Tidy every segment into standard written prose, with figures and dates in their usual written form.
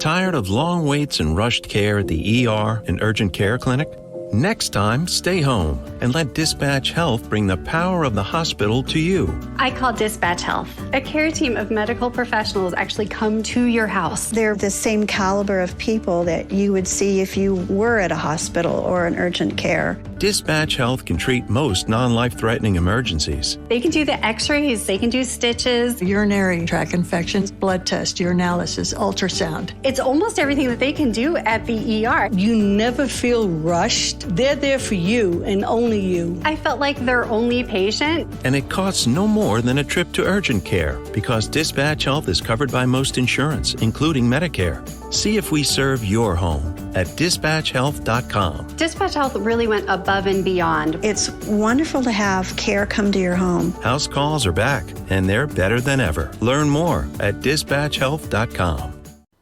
Tired of long waits and rushed care at the ER and urgent care clinic? Next time, stay home and let Dispatch Health bring the power of the hospital to you. I call Dispatch Health. A care team of medical professionals actually come to your house. They're the same caliber of people that you would see if you were at a hospital or an urgent care. Dispatch Health can treat most non-life-threatening emergencies. They can do the x-rays, they can do stitches, urinary tract infections, blood test, urinalysis, ultrasound. It's almost everything that they can do at the ER. You never feel rushed. They're there for you and only you. I felt like their only patient. And it costs no more than a trip to urgent care because Dispatch Health is covered by most insurance, including Medicare. See if we serve your home at dispatchhealth.com. Dispatch Health really went above and beyond. It's wonderful to have care come to your home. House calls are back, and they're better than ever. Learn more at dispatchhealth.com.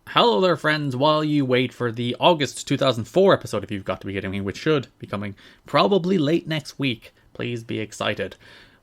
Hello there, friends. While you wait for the August 2004 episode, if you've got to be kidding me, which should be coming probably late next week, please be excited.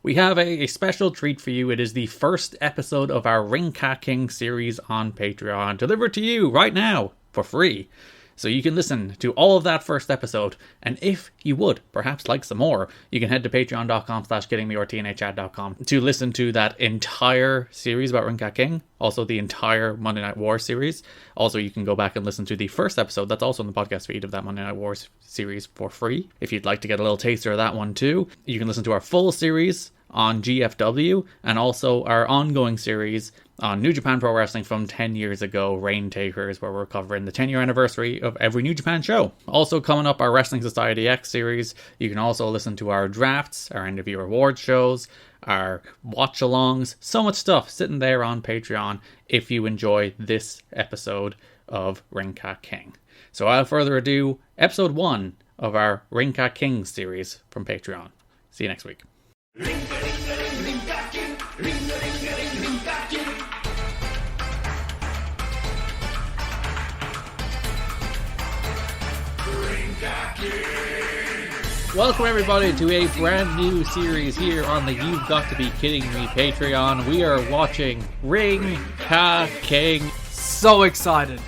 We have a special treat for you. It is the first episode of our Ringcat King series on Patreon, delivered to you right now for free. So you can listen to all of that first episode, and if you would perhaps like some more, you can head to patreon.com/kiddingme or tnachat.com to listen to that entire series about Ringcat King, also the entire Monday Night Wars series. Also, you can go back and listen to the first episode that's also in the podcast feed of that Monday Night Wars series for free. If you'd like to get a little taster of that one too, you can listen to our full series on GFW and also our ongoing series on New Japan Pro Wrestling from 10 years ago, Rain Takers, where we're covering the 10-year anniversary of every New Japan show. Also coming up, our Wrestling Society X series. You can also listen to our drafts, our end-of-year award shows, our watch-alongs, so much stuff sitting there on Patreon if you enjoy this episode of Ringcat King. So without further ado, episode 1 of our Ringcat King series from Patreon. See you next week. Welcome everybody to a brand new series here on the You've Got to Be Kidding Me Patreon. We are watching Ringcat King. So excited.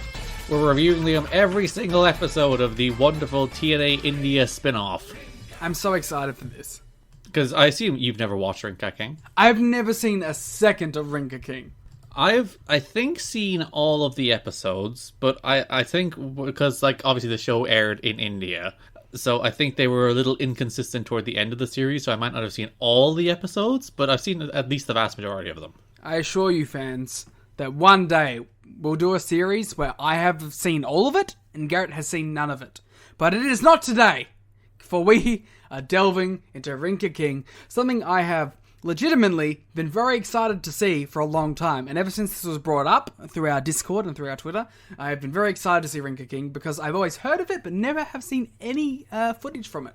We're reviewing them every single episode of the wonderful TNA India spin-off. I'm so excited for this. Because I assume you've never watched Ringcat King. I've never seen a second of Ringcat King. I think seen all of the episodes, but I think because like obviously the show aired in India, so I think they were a little inconsistent toward the end of the series, so I might not have seen all the episodes, but I've seen at least the vast majority of them. I assure you fans that one day we'll do a series where I have seen all of it and Garrett has seen none of it. But it is not today, for we are delving into Ringcat King, something I have legitimately been very excited to see for a long time. And ever since this was brought up through our Discord and through our Twitter, I have been very excited to see Ringcat King because I've always heard of it but never have seen any footage from it.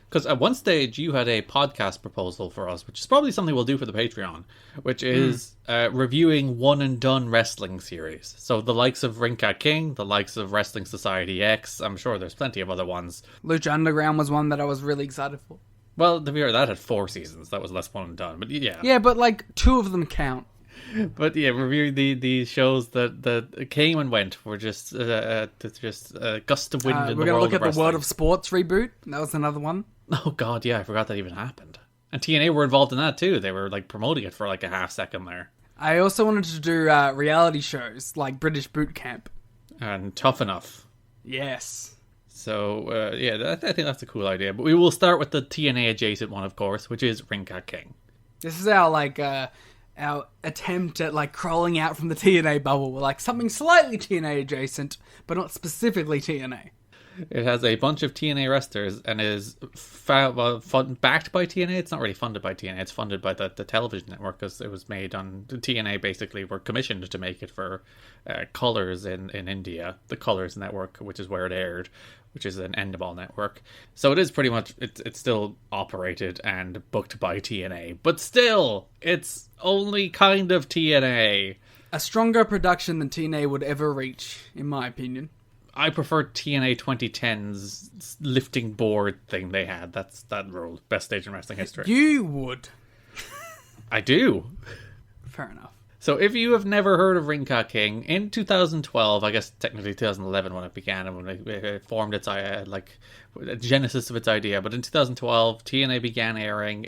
Because at one stage you had a podcast proposal for us, which is probably something we'll do for the Patreon, which is reviewing one and done wrestling series. So the likes of Ringcat King, the likes of Wrestling Society X, I'm sure there's plenty of other ones. Lucha Underground was one that I was really excited for. Well, to be fair, that had 4 seasons. That was less one and done. But yeah. Yeah, but like 2 of them count. But yeah, reviewing the shows that came and went were just a gust of wind in the world of wrestling. We're going to look at the World of Sports reboot. That was another one. Oh god, yeah, I forgot that even happened. And TNA were involved in that too. They were like promoting it for like a half second there. I also wanted to do reality shows like British Boot Camp. And Tough Enough. Yes. So, yeah, I think that's a cool idea. But we will start with the TNA adjacent one, of course, which is Ringcat King. This is our attempt at like crawling out from the TNA bubble. We're like something slightly TNA adjacent, but not specifically TNA. It has a bunch of TNA wrestlers and is backed by TNA. It's not really funded by TNA. It's funded by the television network because it was made on... TNA basically were commissioned to make it for Colors in India. The Colors network, which is where it aired, which is an Endemol network. So it is pretty much... It's still operated and booked by TNA. But still, it's only kind of TNA. A stronger production than TNA would ever reach, in my opinion. I prefer TNA 2010's lifting board thing they had. That ruled. Best stage in wrestling history. You would. I do. Fair enough. So if you have never heard of Rinka King, in 2012, I guess technically 2011 when it began and when it formed its genesis of its idea, but in 2012, TNA began airing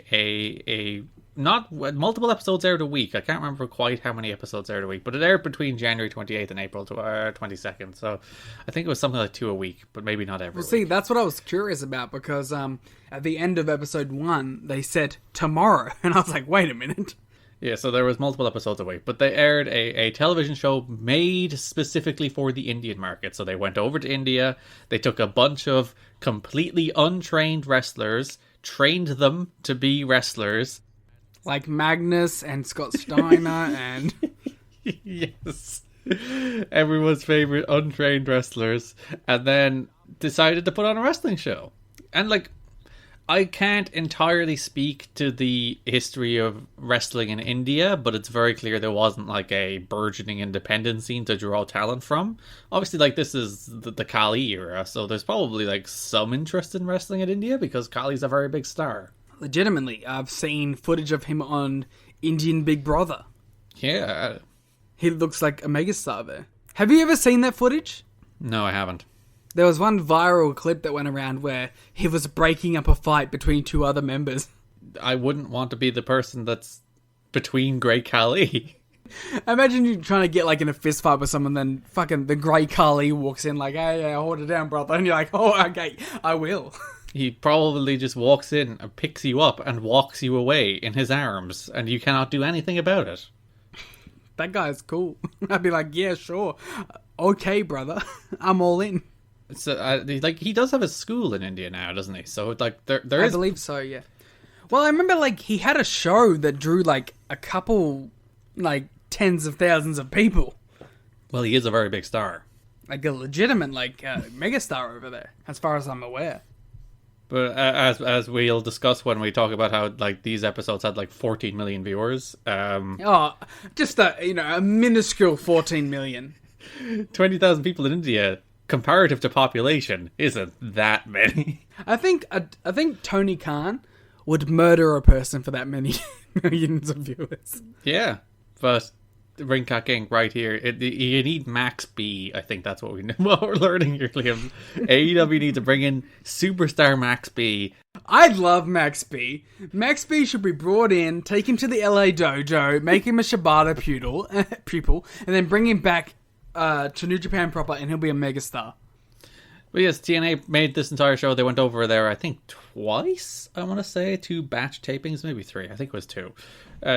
not multiple episodes aired a week. I can't remember quite how many episodes aired a week, but it aired between January 28th and April 22nd. So I think it was something like 2 a week, but maybe not every week. See, that's what I was curious about because at the end of episode 1, they said tomorrow, and I was like, wait a minute. Yeah, so there was multiple episodes a week, but they aired a television show made specifically for the Indian market. So they went over to India, they took a bunch of completely untrained wrestlers, trained them to be wrestlers. Like Magnus and Scott Steiner and... Yes. Everyone's favorite untrained wrestlers. And then decided to put on a wrestling show. And like... I can't entirely speak to the history of wrestling in India, but it's very clear there wasn't like a burgeoning independent scene to draw talent from. Obviously, like this is the Kali era, so there's probably like some interest in wrestling in India because Kali's a very big star. Legitimately, I've seen footage of him on Indian Big Brother. Yeah. He looks like a megastar there. Have you ever seen that footage? No, I haven't. There was one viral clip that went around where he was breaking up a fight between 2 other members. I wouldn't want to be the person that's between Great Khali. Imagine you trying to get like in a fist fight with someone, then fucking the Great Khali walks in like, hey, hold it down, brother. And you're like, oh, okay, I will. He probably just walks in and picks you up and walks you away in his arms, and you cannot do anything about it. That guy's cool. I'd be like, yeah, sure. Okay, brother. I'm all in. So, like, he does have a school in India now, doesn't he? So, like, there is... I believe so, yeah. Well, I remember, like, he had a show that drew, like, a couple, like, tens of thousands of people. Well, he is a very big star. Like, a legitimate, like, megastar over there, as far as I'm aware. But as we'll discuss when we talk about how, like, these episodes had, like, 14 million viewers. Just a minuscule 14 million. 20,000 people in India... comparative to population, isn't that many. I think Tony Khan would murder a person for that many millions of viewers. Yeah, but Rinka King right here, you need Max B. I think that's what we're learning here, Liam. AEW needs to bring in superstar Max B. I love Max B. Max B should be brought in, take him to the LA dojo, make him a Shibata pupil, and then bring him back to New Japan proper, and he'll be a megastar. Well, yes, TNA made this entire show. They went over there, I think, twice, I want to say. 2 batch tapings, maybe 3. I think it was 2.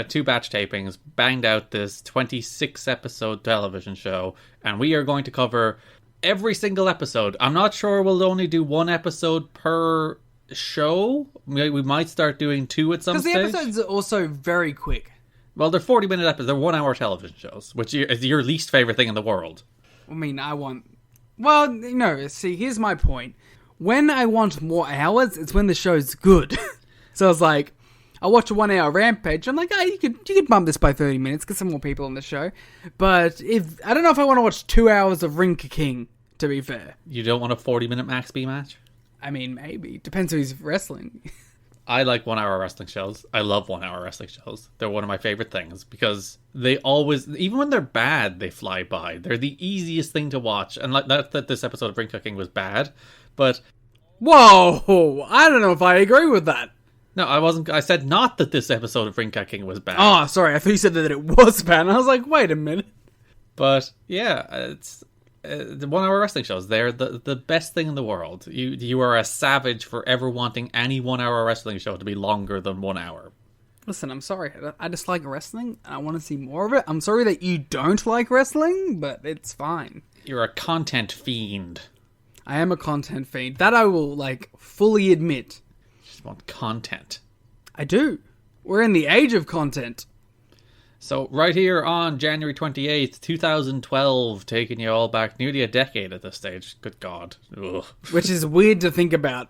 2 batch tapings, banged out this 26-episode television show, and we are going to cover every single episode. I'm not sure we'll only do 1 episode per show. We might start doing 2 at some stage. Because the episodes are also very quick. Well, they're 40-minute episodes. They're 1-hour television shows, which is your least favorite thing in the world. I mean, well, no, see, here's my point. When I want more hours, it's when the show's good. So I was like, I watch a 1-hour Rampage. I'm like, oh, you could bump this by 30 minutes, get some more people on the show. But I don't know if I want to watch 2 hours of Rinka King, to be fair. You don't want a 40-minute Max B match? I mean, maybe. Depends who he's wrestling. I like 1-hour wrestling shows. I love 1-hour wrestling shows. They're one of my favorite things because they always, even when they're bad, they fly by. They're the easiest thing to watch. And like that this episode of Rinka King was bad, but... Whoa! I don't know if I agree with that. No, I wasn't. I said not that this episode of Rinka King was bad. Oh, sorry. I thought you said that it was bad. And I was like, wait a minute. But yeah, it's the 1-hour wrestling shows. They're the best thing in the world. You are a savage for ever wanting any 1-hour wrestling show to be longer than 1 hour. Listen, I'm sorry. I just like wrestling, and I want to see more of it. I'm sorry that you don't like wrestling, but it's fine. You're a content fiend. I am a content fiend. That I will, fully admit. You just want content. I do. We're in the age of content. So, right here on January 28th, 2012, taking you all back nearly a decade at this stage. Good God. Ugh. Which is weird to think about.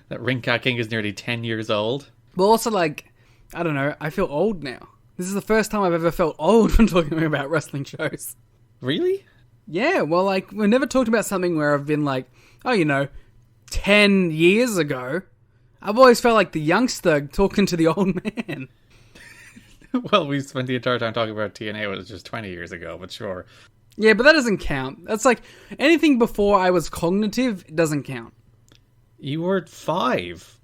That Rinka King is nearly 10 years old. But also, I don't know, I feel old now. This is the first time I've ever felt old when talking about wrestling shows. Really? Yeah, well, we've never talked about something where I've been 10 years ago. I've always felt like the youngster talking to the old man. Well, we spent the entire time talking about TNA, which was just 20 years ago, but sure. Yeah, but that doesn't count. That's like anything before I was cognitive, it doesn't count. You were 5.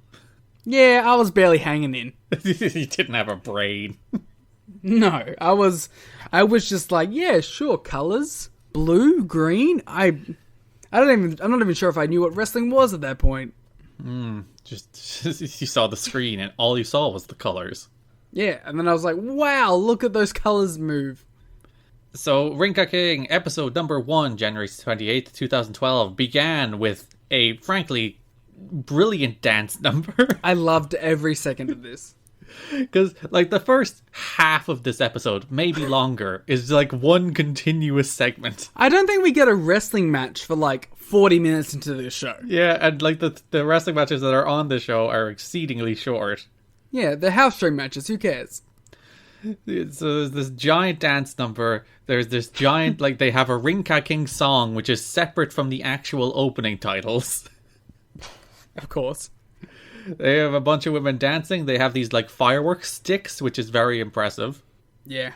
Yeah, I was barely hanging in. You didn't have a brain. No, I was just like, yeah, sure, colors, blue, green. I'm not even sure if I knew what wrestling was at that point. Just you saw the screen and all you saw was the colors. Yeah, and then I was like, wow, look at those colors move. So, Rinka King, episode number 1, January 28th, 2012, began with a, frankly, brilliant dance number. I loved every second of this. Because, like, the first half of this episode, maybe longer, is like one continuous segment. I don't think we get a wrestling match for like 40 minutes into this show. Yeah, and like the wrestling matches that are on the show are exceedingly short. Yeah, they're house show matches, who cares? So there's this giant dance number. There's this giant, like, they have a Rinka King song, which is separate from the actual opening titles. Of course. They have a bunch of women dancing. They have these, like, fireworks sticks, which is very impressive. Yeah.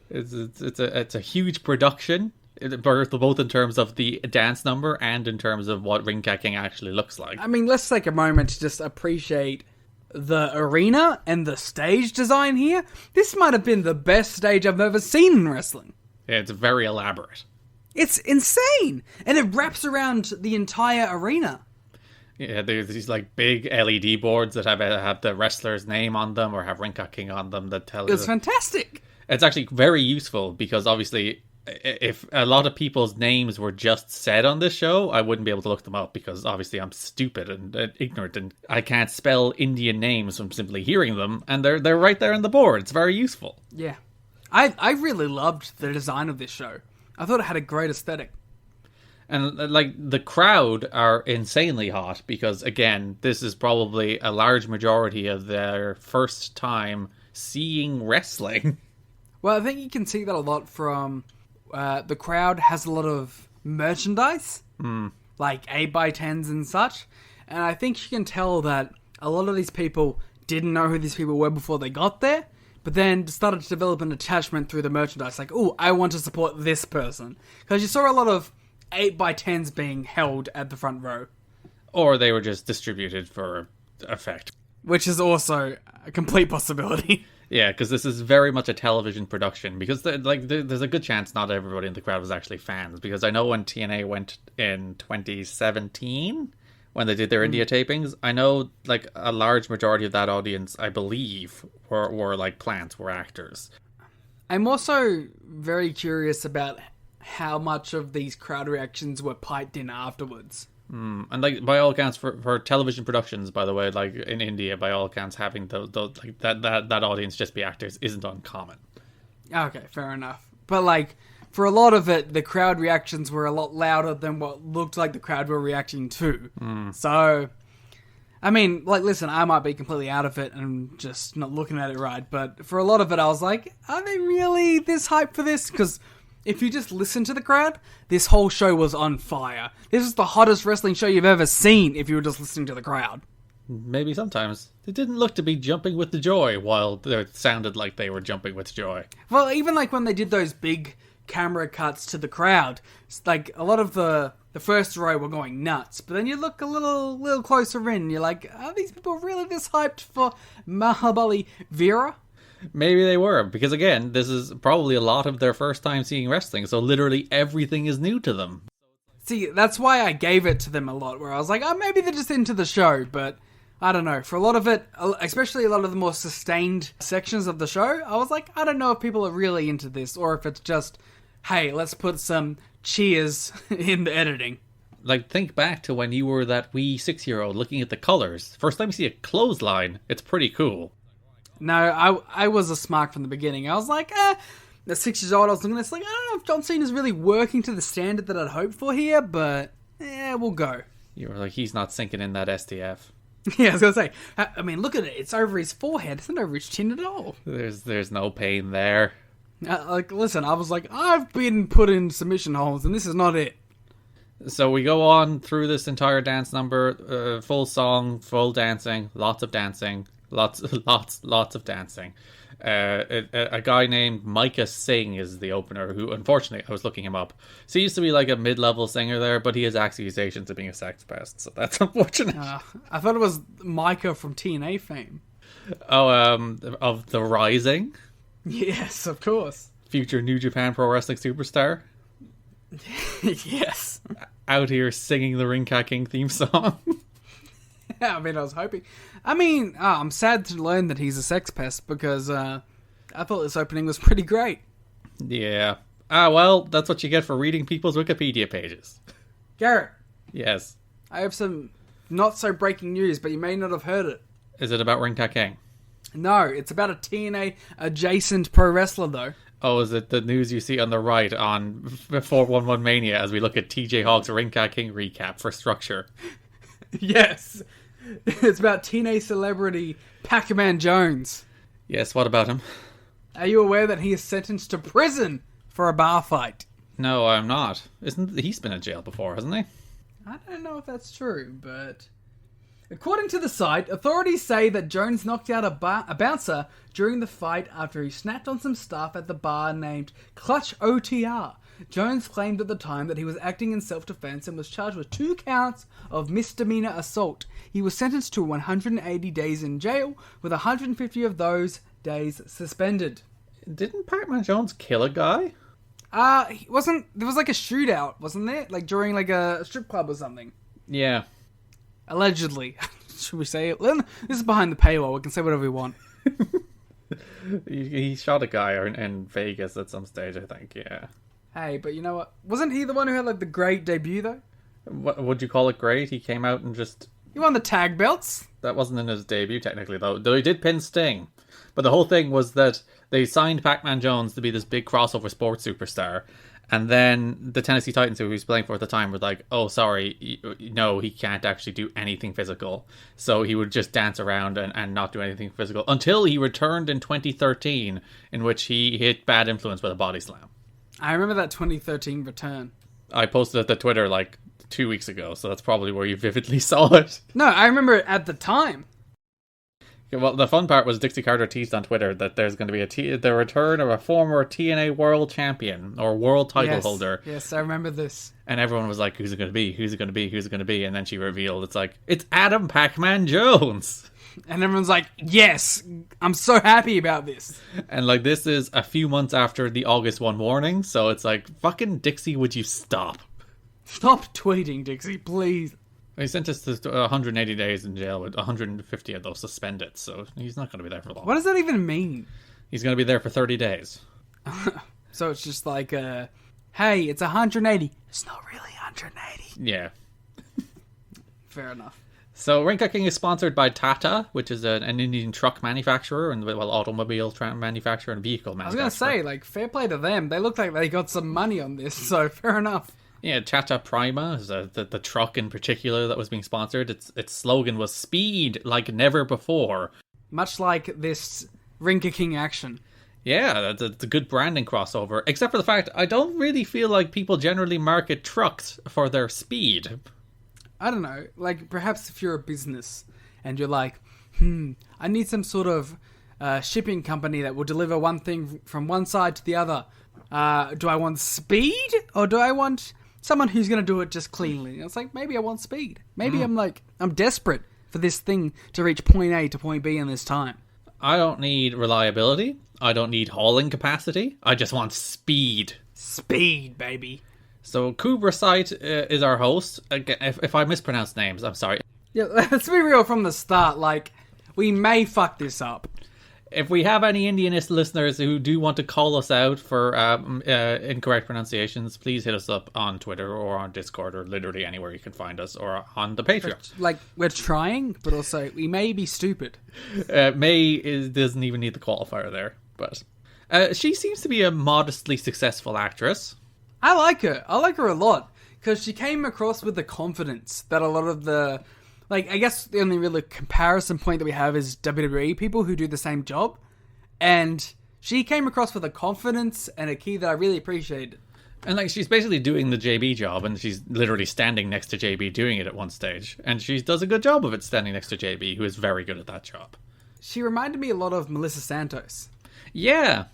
It's a huge production, both in terms of the dance number and in terms of what Rinka King actually looks like. I mean, let's take a moment to just appreciate the arena and the stage design here. This might have been the best stage I've ever seen in wrestling. Yeah, it's very elaborate. It's insane! And it wraps around the entire arena. Yeah, there's these like big LED boards that have the wrestler's name on them or have Rinka King on them that tell you. It's fantastic! It's actually very useful because obviously if a lot of people's names were just said on this show, I wouldn't be able to look them up because obviously I'm stupid and ignorant and I can't spell Indian names from simply hearing them, and they're right there on the board. It's very useful. Yeah. I really loved the design of this show. I thought it had a great aesthetic. And, like, the crowd are insanely hot because, again, this is probably a large majority of their first time seeing wrestling. Well, I think you can see that a lot from the crowd has a lot of merchandise, like 8x10s and such. And I think you can tell that a lot of these people didn't know who these people were before they got there, but then started to develop an attachment through the merchandise. Like, oh, I want to support this person. Because you saw a lot of 8x10s being held at the front row. Or they were just distributed for effect. Which is also a complete possibility. Yeah, because this is very much a television production. Because there's a good chance not everybody in the crowd was actually fans. Because I know when TNA went in 2017, when they did their India tapings, I know like a large majority of that audience, I believe, were like plants, were actors. I'm also very curious about how much of these crowd reactions were piped in afterwards. And like by all accounts, for television productions, by the way, like in India, by all accounts, having those like that audience just be actors isn't uncommon. Okay, fair enough. But like for a lot of it, the crowd reactions were a lot louder than what looked like the crowd were reacting to. So, I mean, like, listen, I might be completely out of it and just not looking at it right, but for a lot of it, I was like, are they really this hyped for this? Because if you just listen to the crowd, this whole show was on fire. This is the hottest wrestling show you've ever seen if you were just listening to the crowd. Maybe sometimes. They didn't look to be jumping with the joy, while it sounded like they were jumping with joy. Well, even like when they did those big camera cuts to the crowd, it's like a lot of the first row were going nuts, but then you look a little closer in, you're like, are these people really this hyped for Mahabali Veera? Maybe they were, because again, this is probably a lot of their first time seeing wrestling, so literally everything is new to them. See, that's why I gave it to them a lot, where I was like, oh, maybe they're just into the show, but I don't know. For a lot of it, especially a lot of the more sustained sections of the show, I was like, I don't know if people are really into this, or if it's just, hey, let's put some cheers in the editing. Like, think back to when you were that wee 6-year-old looking at the colours. First time you see a clothesline, it's pretty cool. No, I was a smart from the beginning. I was like, at 6 years old, I was looking at this like, I don't know if John Cena's really working to the standard that I'd hoped for here, but we'll go. You were like, he's not sinking in that STF. Yeah, I was going to say, I mean, look at it. It's over his forehead. It's not over his chin at all. There's no pain there. Like, listen, I was like, I've been put in submission holes, and this is not it. So we go on through this entire dance number, full song, full dancing, lots of dancing, lots of dancing. A guy named Micah Singh is the opener, who, unfortunately, I was looking him up, seems to be like a mid-level singer there, but he has accusations of being a sex pest, so that's unfortunate. I thought it was Micah from TNA fame. Oh, of The Rising? Yes, of course. Future New Japan Pro Wrestling superstar? Yes. Out here singing the Ring Cat King theme song. I mean, I was hoping. I mean, I'm sad to learn that he's a sex pest because I thought this opening was pretty great. Yeah. Well, that's what you get for reading people's Wikipedia pages. Garrett. Yes. I have some not so breaking news, but you may not have heard it. Is it about Ring Cat King? No, it's about a TNA adjacent pro wrestler though. Oh, is it the news you see on the right on 411 Mania as we look at TJ Hawk's Ring Cat King recap for Structure? Yes. It's about TNA celebrity Pac-Man Jones. Yes, what about him? Are you aware that he is sentenced to prison for a bar fight? No, I'm not. He's been in jail before, hasn't he? I don't know if that's true, but according to the site, authorities say that Jones knocked out a bouncer during the fight after he snapped on some staff at the bar named Clutch OTR. Jones claimed at the time that he was acting in self-defense and was charged with 2 counts of misdemeanor assault. He was sentenced to 180 days in jail, with 150 of those days suspended. Didn't Pac-Man Jones kill a guy? There was like a shootout, wasn't there? Like during like a strip club or something. Yeah. Allegedly. Should we say it? This is behind the paywall. We can say whatever we want. He shot a guy in Vegas at some stage, I think, yeah. Hey, but you know what? Wasn't he the one who had like the great debut though? What would you call it great? He came out and just... He won the tag belts. That wasn't in his debut, technically, though he did pin Sting. But the whole thing was that they signed Pac-Man Jones to be this big crossover sports superstar, and then the Tennessee Titans, who he was playing for at the time, were like, oh, sorry, no, he can't actually do anything physical. So he would just dance around and not do anything physical, until he returned in 2013, in which he hit Bad Influence with a body slam. I remember that 2013 return. I posted it to Twitter like 2 weeks ago, so that's probably where you vividly saw it. No, I remember it at the time. Well, the fun part was Dixie Carter teased on Twitter that there's going to be the return of a former TNA World Champion or World Title holder. Yes, I remember this. And everyone was like, who's it going to be? Who's it going to be? Who's it going to be? And then she revealed, it's Adam Pac-Man Jones. And everyone's like, yes, I'm so happy about this. And like, this is a few months after the August 1 warning, so it's like, fucking Dixie, would you stop? Stop tweeting, Dixie, please. He sentenced to 180 days in jail with 150 of those suspended, so he's not going to be there for long. What does that even mean? He's going to be there for 30 days. So it's just like, hey, it's 180. It's not really 180. Yeah. Fair enough. So Ring Cat King is sponsored by Tata, which is an Indian truck manufacturer and automobile manufacturer and vehicle manufacturer. I was going to say, like, fair play to them. They look like they got some money on this, so fair enough. Yeah, Tata Prima is the truck in particular that was being sponsored. Its slogan was "Speed like never before." Much like this Ring Cat King action. Yeah, it's a good branding crossover. Except for the fact I don't really feel like people generally market trucks for their speed. I don't know. Like, perhaps if you're a business and you're like, I need some sort of shipping company that will deliver one thing from one side to the other. Do I want speed or do I want someone who's going to do it just cleanly? And it's like, maybe I want speed. Maybe I'm desperate for this thing to reach point A to point B in this time. I don't need reliability. I don't need hauling capacity. I just want speed. Speed, baby. So Kubra Site is our host. Again, if I mispronounce names, I'm sorry. Yeah, let's be real from the start. Like, we may fuck this up. If we have any Indianist listeners who do want to call us out for incorrect pronunciations, please hit us up on Twitter or on Discord or literally anywhere you can find us, or on the Patreon. Like, we're trying, but also we may be stupid. Doesn't even need the qualifier there. But she seems to be a modestly successful actress. I like her. I like her a lot because she came across with the confidence that a lot of the... Like, I guess the only real comparison point that we have is WWE people who do the same job. And she came across with a confidence and a key that I really appreciated. And, like, she's basically doing the JB job, and she's literally standing next to JB doing it at one stage. And she does a good job of it standing next to JB, who is very good at that job. She reminded me a lot of Melissa Santos. Yeah.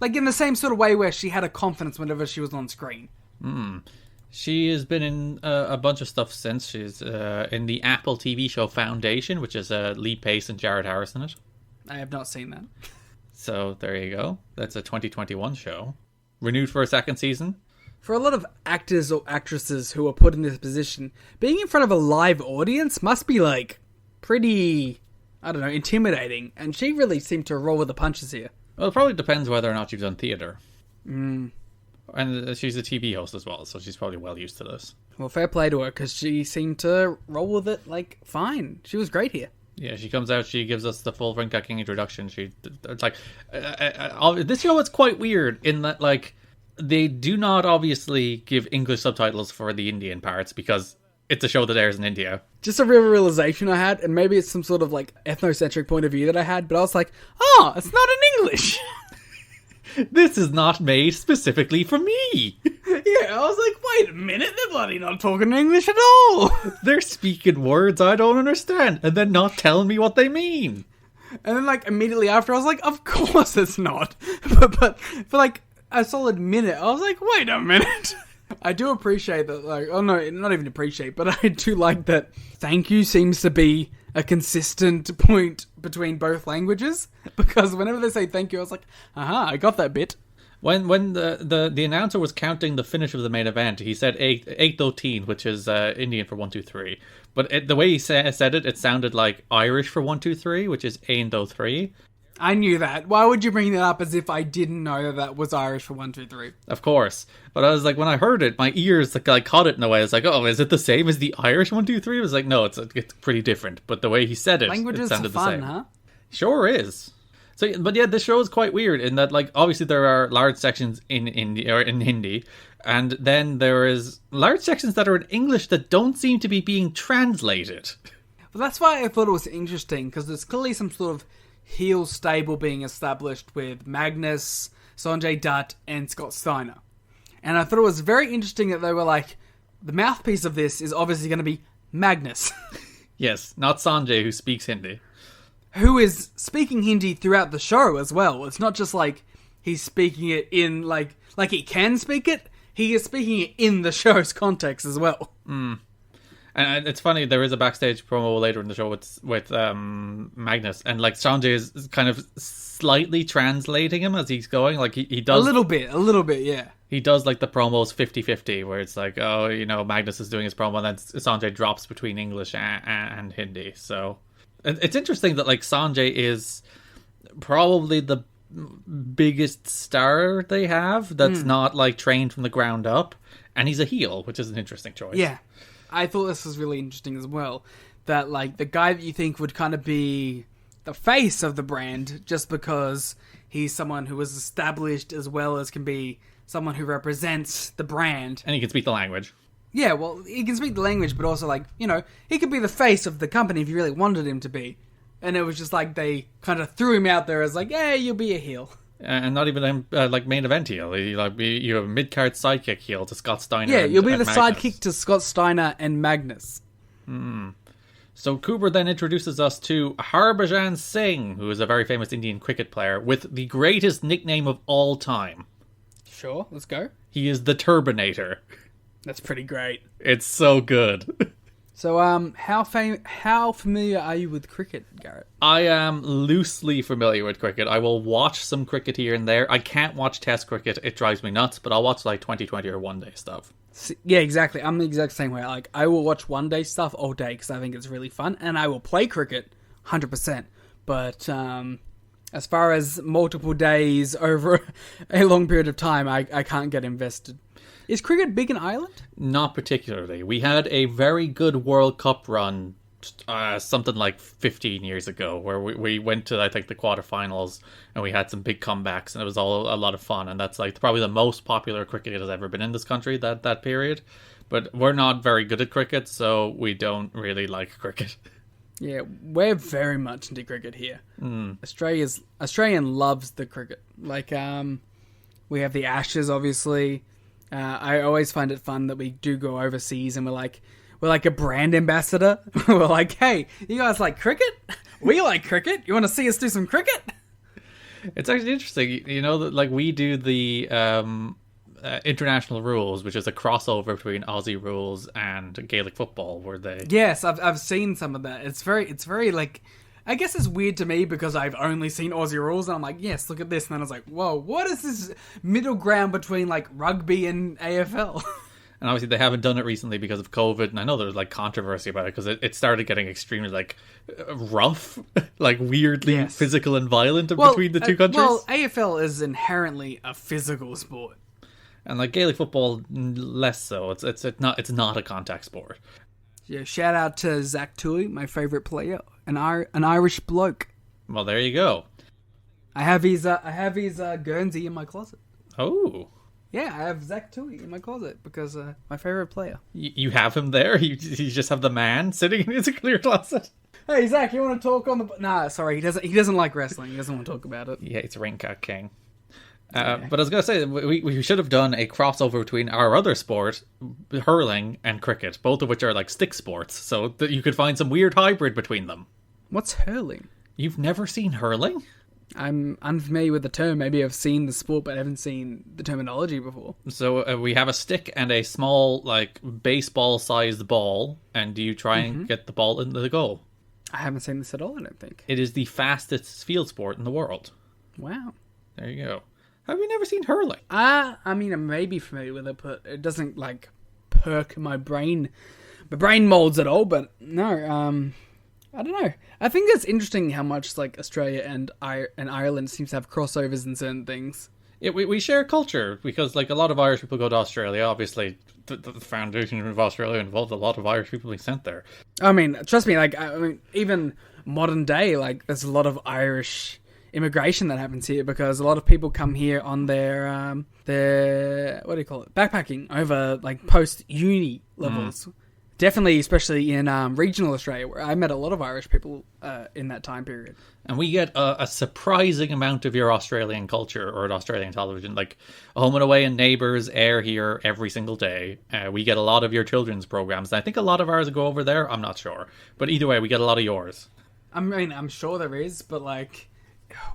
Like in the same sort of way where she had a confidence whenever she was on screen. She has been in a bunch of stuff since. She's in the Apple TV show Foundation, which is Lee Pace and Jared Harris in it. I have not seen that. So there you go. That's a 2021 show. Renewed for a second season. For a lot of actors or actresses who are put in this position, being in front of a live audience must be like pretty, I don't know, intimidating. And she really seemed to roll with the punches here. Well, it probably depends whether or not you've done theatre. And she's a TV host as well, so she's probably well used to this. Well, fair play to her, because she seemed to roll with it, like, fine. She was great here. Yeah, she comes out, she gives us the full Rinka King introduction. It's like, this show is quite weird in that, like, they do not obviously give English subtitles for the Indian parts, because it's a show that airs in India. Just a real realization I had, and maybe it's some sort of, like, ethnocentric point of view that I had, but I was like, oh, it's not in English! This is not made specifically for me. Yeah, I was like, wait a minute, they're bloody not talking English at all. They're speaking words I don't understand, and then not telling me what they mean. And then, like, immediately after, I was like, of course it's not. But for, like, a solid minute, I was like, wait a minute. I do appreciate that, like, oh no, not even appreciate, but I do like that thank you seems to be a consistent point between both languages, because whenever they say thank you, I was like, aha, I got that bit. When the announcer was counting the finish of the main event, he said 8-13, which is Indian for 1, 2, 3. But the way he said it, it sounded like Irish for 1, 2, 3, which is 8-3. I knew that. Why would you bring that up as if I didn't know that was Irish for 1, 2, 3? Of course. But I was like, when I heard it, my ears like caught it in a way. I was like, oh, is it the same as the Irish 1, 2, 3? I was like, no, it's pretty different. But the way he said it, Languages it sounded are fun, the same. huh? Sure is. So, but yeah, this show is quite weird in that, like, obviously there are large sections in Hindi, and then there is large sections that are in English that don't seem to be being translated. Well, that's why I thought it was interesting, because there's clearly some sort of heel stable being established with Magnus, Sanjay Dutt, and Scott Steiner. And I thought it was very interesting that they were like, the mouthpiece of this is obviously going to be Magnus. Yes, not Sanjay, who speaks Hindi. Who is speaking Hindi throughout the show as well. It's not just like he's speaking it in, like he can speak it, he is speaking it in the show's context as well. And it's funny, there is a backstage promo later in the show with Magnus, and like Sanjay is kind of slightly translating him as he's going. Like he does a little bit, yeah. He does like the promos 50-50, where it's like, oh, you know, Magnus is doing his promo, and then Sanjay drops between English and Hindi. So it's interesting that like Sanjay is probably the biggest star they have that's not like trained from the ground up, and he's a heel, which is an interesting choice. Yeah. I thought this was really interesting as well. That, like, the guy that you think would kind of be the face of the brand just because he's someone who was established as well as can be someone who represents the brand. And he can speak the language. Yeah, well, he can speak the language, but also, like, you know, he could be the face of the company if you really wanted him to be. And it was just like they kind of threw him out there as like, yeah, you'll be a heel. And not even like main event heel. You have a mid-card sidekick heel to Scott Steiner. Yeah, you'll be the Magnus. sidekick to Scott Steiner and Magnus. So Cooper then introduces us to Harbhajan Singh, who is a very famous Indian cricket player with the greatest nickname of all time. Sure, let's go. He is the Turbanator. That's pretty great. It's so good. So, how familiar are you with cricket, Garrett? I am loosely familiar with cricket. I will watch some cricket here and there. I can't watch Test cricket. It drives me nuts, but I'll watch like 2020 or one day stuff. Yeah, exactly. I'm the exact same way. Like, I will watch one day stuff all day because I think it's really fun, and I will play cricket 100%. But as far as multiple days over a long period of time, I can't get invested. Is cricket big in Ireland? Not particularly. We had a very good World Cup run something like 15 years ago where we went to, I think, the quarterfinals and we had some big comebacks and it was all a lot of fun. And that's like probably the most popular cricket that has ever been in this country, that period. But we're not very good at cricket, so we don't really like cricket. Yeah, we're very much into cricket here. Australian loves the cricket. Like, we have the Ashes, obviously. I always find it fun that we do go overseas and we're like a brand ambassador. We're like, hey, you guys like cricket? We like cricket. You want to see us do some cricket? It's actually interesting, you know, that like we do the international rules, which is a crossover between Aussie rules and Gaelic football, where they... Yes, I've seen some of that. It's very like, I guess it's weird to me because I've only seen Aussie rules, and I'm like, yes, look at this, and then I was like, whoa, what is this middle ground between like rugby and AFL? And obviously they haven't done it recently because of COVID, and I know there's like controversy about it because it started getting extremely like rough, like weirdly physical and violent between the two countries. Well, AFL is inherently a physical sport, and like Gaelic football less so. It's not a contact sport. Yeah, shout out to Zach Tui, my favourite player, an Irish bloke. Well, there you go. I have his Guernsey in my closet. Oh. Yeah, I have Zach Tui in my closet because my favourite player. You have him there? You just have the man sitting in his clear closet? Hey, Zach, you want to talk on the... Nah, sorry, he doesn't like wrestling. He doesn't want to talk about it. Yeah, it's Ring Cat King. But I was going to say, we should have done a crossover between our other sport, hurling, and cricket, both of which are like stick sports, so that you could find some weird hybrid between them. What's hurling? You've never seen hurling? I'm unfamiliar with the term. Maybe I've seen the sport, but I haven't seen the terminology before. So we have a stick and a small, like, baseball-sized ball, and you try and get the ball into the goal. I haven't seen this at all, I don't think. It is the fastest field sport in the world. Wow. There you go. Have you never seen hurling? I mean, I may be familiar with it, but it doesn't, like, perk my brain molds at all, but no, I don't know. I think it's interesting how much like Australia and Ireland seems to have crossovers in certain things. Yeah, we share culture because like a lot of Irish people go to Australia. Obviously, the foundation of Australia involved a lot of Irish people being sent there. I mean, trust me. Like, I mean, even modern day, like, there's a lot of Irish immigration that happens here because a lot of people come here on their what do you call it, backpacking over like post uni levels. Definitely, especially in regional Australia, where I met a lot of Irish people in that time period. And we get a surprising amount of your Australian culture or Australian television. Like, Home and Away and Neighbours air here every single day. We get a lot of your children's programs. I think a lot of ours go over there. I'm not sure. But either way, we get a lot of yours. I mean, I'm sure there is, but like,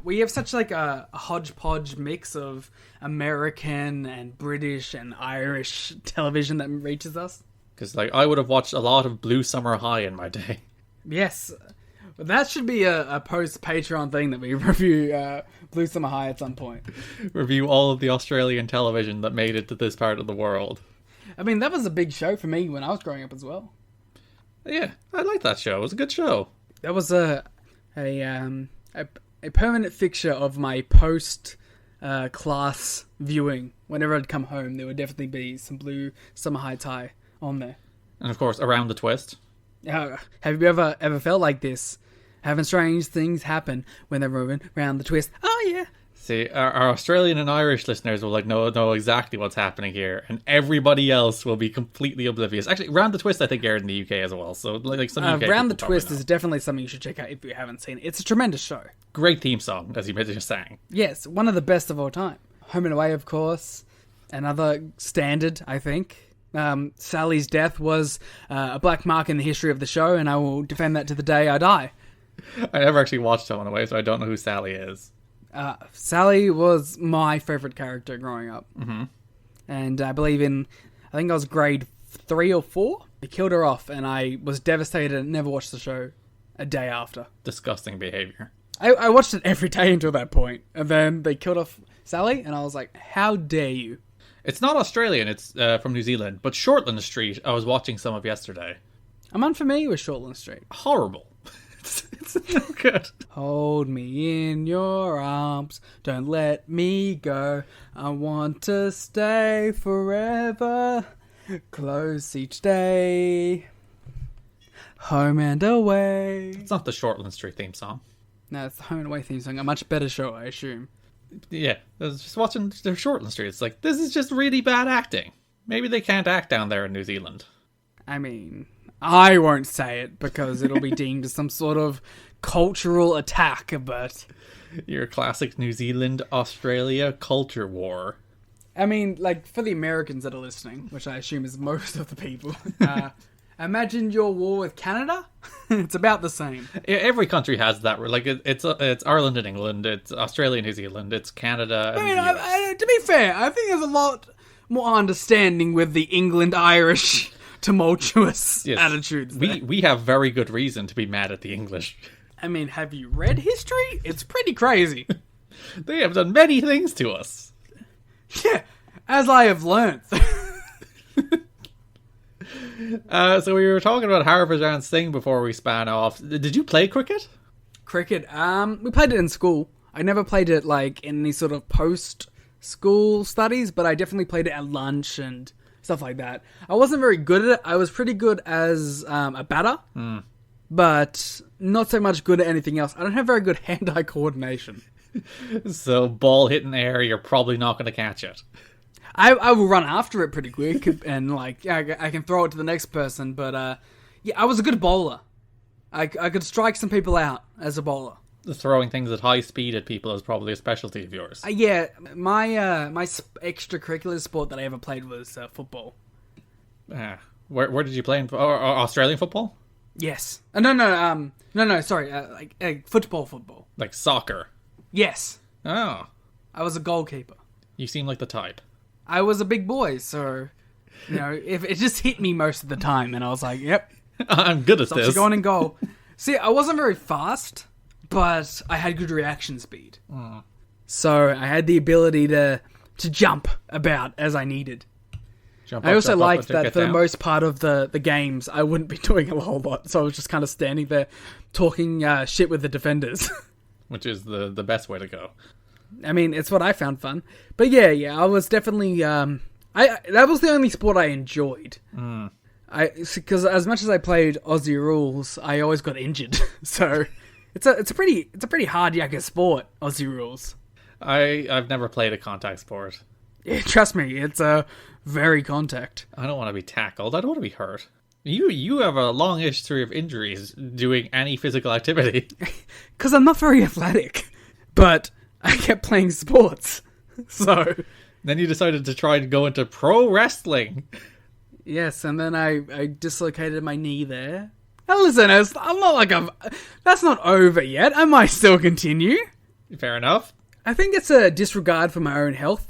we have such like a hodgepodge mix of American and British and Irish television that reaches us. Because, like, I would have watched a lot of Blue Summer High in my day. Yes. But that should be a post-Patreon thing that we review Blue Summer High at some point. Review all of the Australian television that made it to this part of the world. I mean, that was a big show for me when I was growing up as well. Yeah, I liked that show. It was a good show. That was a permanent fixture of my post-class viewing. Whenever I'd come home, there would definitely be some Blue Summer High tie on there. And of course, Around the Twist. Have you ever felt like this? Having strange things happen when they're moving around the twist. Oh yeah. See, our Australian and Irish listeners will like know exactly what's happening here, and everybody else will be completely oblivious. Actually, Round the Twist I think aired in the UK as well, so like some UK Round the Twist is definitely something you should check out if you haven't seen it. It's a tremendous show. Great theme song, as you just sang. Yes, one of the best of all time. Home and Away, of course, another standard, I think. Sally's death was a black mark in the history of the show, and I will defend that to the day I die. I never actually watched Home and Away, so I don't know who Sally is. Sally was my favourite character growing up. Mm-hmm. And I think I was grade 3 or 4. They killed her off, and I was devastated and never watched the show a day after. Disgusting behaviour. I watched it every day until that point, and then they killed off Sally, and I was like, how dare you? It's not Australian, it's from New Zealand, but Shortland Street I was watching some of yesterday. I'm unfamiliar with Shortland Street. Horrible. It's no good. Hold me in your arms, don't let me go. I want to stay forever, close each day, home and away. It's not the Shortland Street theme song. No, it's the Home and Away theme song. A much better show, I assume. Yeah, I was just watching their Shortland Street. It's like, this is just really bad acting. Maybe they can't act down there in New Zealand. I mean, I won't say it because it'll be deemed as some sort of cultural attack, but... Your classic New Zealand-Australia culture war. I mean, like, for the Americans that are listening, which I assume is most of the people, imagine your war with Canada? It's about the same. Every country has that. Like it's Ireland and England, it's Australia and New Zealand, it's Canada. And I mean, the US. to be fair, I think there's a lot more understanding with the England-Irish tumultuous Yes. attitudes. There. We have very good reason to be mad at the English. I mean, have you read history? It's pretty crazy. They have done many things to us. Yeah, as I have learnt. So we were talking about Harbhajan's thing before we span off. Did you play cricket? Cricket, we played it in school. I never played it, like, in any sort of post-school studies, but I definitely played it at lunch and stuff like that. I wasn't very good at it. I was pretty good as a batter, but not so much good at anything else. I don't have very good hand-eye coordination. So ball hit in the air, you're probably not going to catch it. I will run after it pretty quick, and, like, yeah, I can throw it to the next person, but, yeah, I was a good bowler. I could strike some people out as a bowler. Throwing things at high speed at people is probably a specialty of yours. Yeah, my extracurricular sport that I ever played was football. Where did you play in Australian football? Yes. No, sorry, like football. Like soccer? Yes. Oh, I was a goalkeeper. you seem like the type. I was a big boy, so, you know, if it just hit me most of the time, and I was like, yep. I'm good at Stops this. you going in goal. See, I wasn't very fast, but I had good reaction speed. So I had the ability to jump about as I needed. Jump I up, also jump up, liked and that get for the down. most part of the games, I wouldn't be doing a whole lot. So I was just kind of standing there talking shit with the defenders. Which is the best way to go. I mean, it's what I found fun. But yeah, I was definitely... that was the only sport I enjoyed. Because as much as I played Aussie rules, I always got injured. So it's a pretty hard yakka sport, Aussie rules. I've never played a contact sport. Yeah, trust me, it's very contact. I don't want to be tackled. I don't want to be hurt. You have a long history of injuries doing any physical activity. Because I'm not very athletic. But I kept playing sports. So... Then you decided to try and go into pro wrestling. Yes, and then I dislocated my knee there. Now listen, I'm not like that's not over yet. I might still continue. Fair enough. I think it's a disregard for my own health.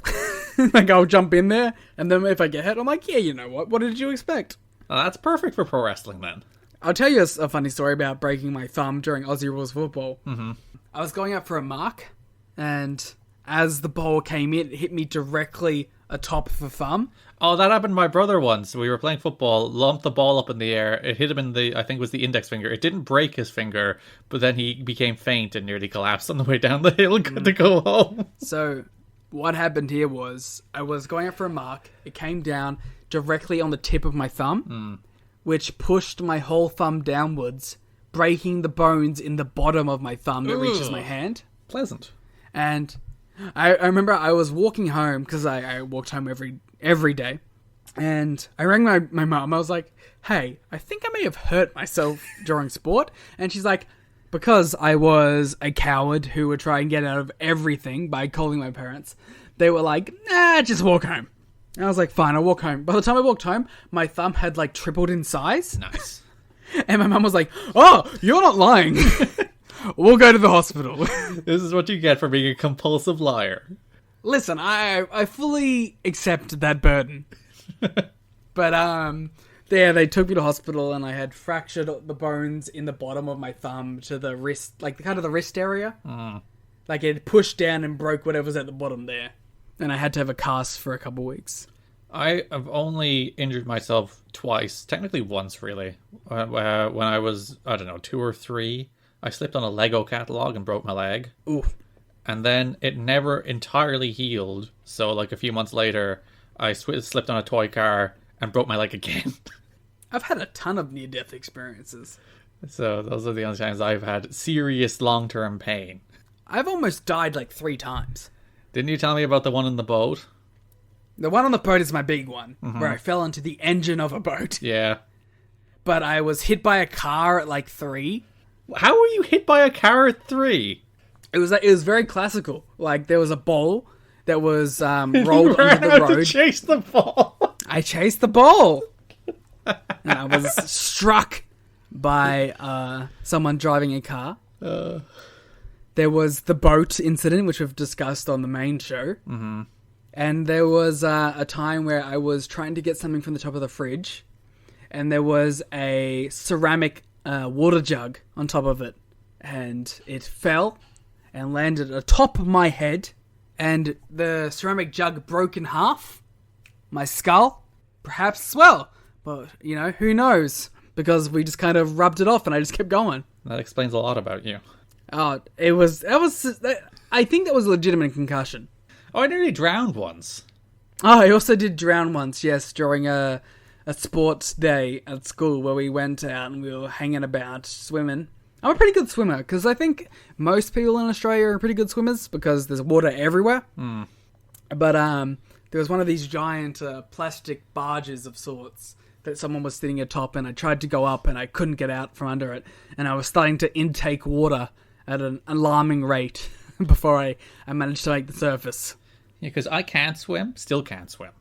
Like, I'll jump in there, and then if I get hit, I'm like, yeah, you know what? What did you expect? Well, that's perfect for pro wrestling then. I'll tell you a funny story about breaking my thumb during Aussie Rules football. Mm-hmm. I was going up for a mark, and as the ball came in, it hit me directly atop the thumb. Oh, that happened to my brother once. We were playing football, lumped the ball up in the air. It hit him in I think it was the index finger. It didn't break his finger, but then he became faint and nearly collapsed on the way down the hill and got to go home. So what happened here was I was going up for a mark. It came down directly on the tip of my thumb, which pushed my whole thumb downwards, breaking the bones in the bottom of my thumb that reaches my hand. Pleasant. And I remember I was walking home, because I walked home every day, and I rang my mum. I was like, hey, I think I may have hurt myself during sport. And she's like, because I was a coward who would try and get out of everything by calling my parents, they were like, nah, just walk home. And I was like, fine, I'll walk home. By the time I walked home, my thumb had like tripled in size. Nice. And my mum was like, oh, you're not lying. We'll go to the hospital. This is what you get for being a compulsive liar. Listen, I fully accept that burden. But, yeah, they took me to hospital and I had fractured the bones in the bottom of my thumb to the wrist, like kind of the wrist area. Like it pushed down and broke whatever's at the bottom there. And I had to have a cast for a couple weeks. I have only injured myself twice, technically once really. When I was, 2 or 3, I slipped on a Lego catalog and broke my leg. Ooh. And then it never entirely healed. So like a few months later, I slipped on a toy car and broke my leg again. I've had a ton of near-death experiences. So those are the only times I've had serious long-term pain. I've almost died like 3 times. Didn't you tell me about the one in the boat? The one on the boat is my big one, where I fell into the engine of a boat. Yeah. But I was hit by a car at like 3. How were you hit by a car at 3? It was very classical. Like, there was a ball that was rolled onto the road. To chase the ball. I chased the ball. And I was struck by someone driving a car. There was the boat incident, which we've discussed on the main show. Mm-hmm. And there was a time where I was trying to get something from the top of the fridge, and there was a ceramic water jug on top of it. And it fell and landed atop of my head, and the ceramic jug broke in half. My skull, perhaps as well. But, who knows? Because we just kind of rubbed it off and I just kept going. That explains a lot about you. Oh, I think that was a legitimate concussion. Oh, I nearly drowned once. Oh, I also did drown once, yes, during a sports day at school where we went out and we were hanging about swimming. I'm a pretty good swimmer because I think most people in Australia are pretty good swimmers because there's water everywhere. Mm. But there was one of these giant plastic barges of sorts that someone was sitting atop, and I tried to go up and I couldn't get out from under it, and I was starting to intake water at an alarming rate before I managed to make the surface. Yeah, because I can't swim, still can't swim.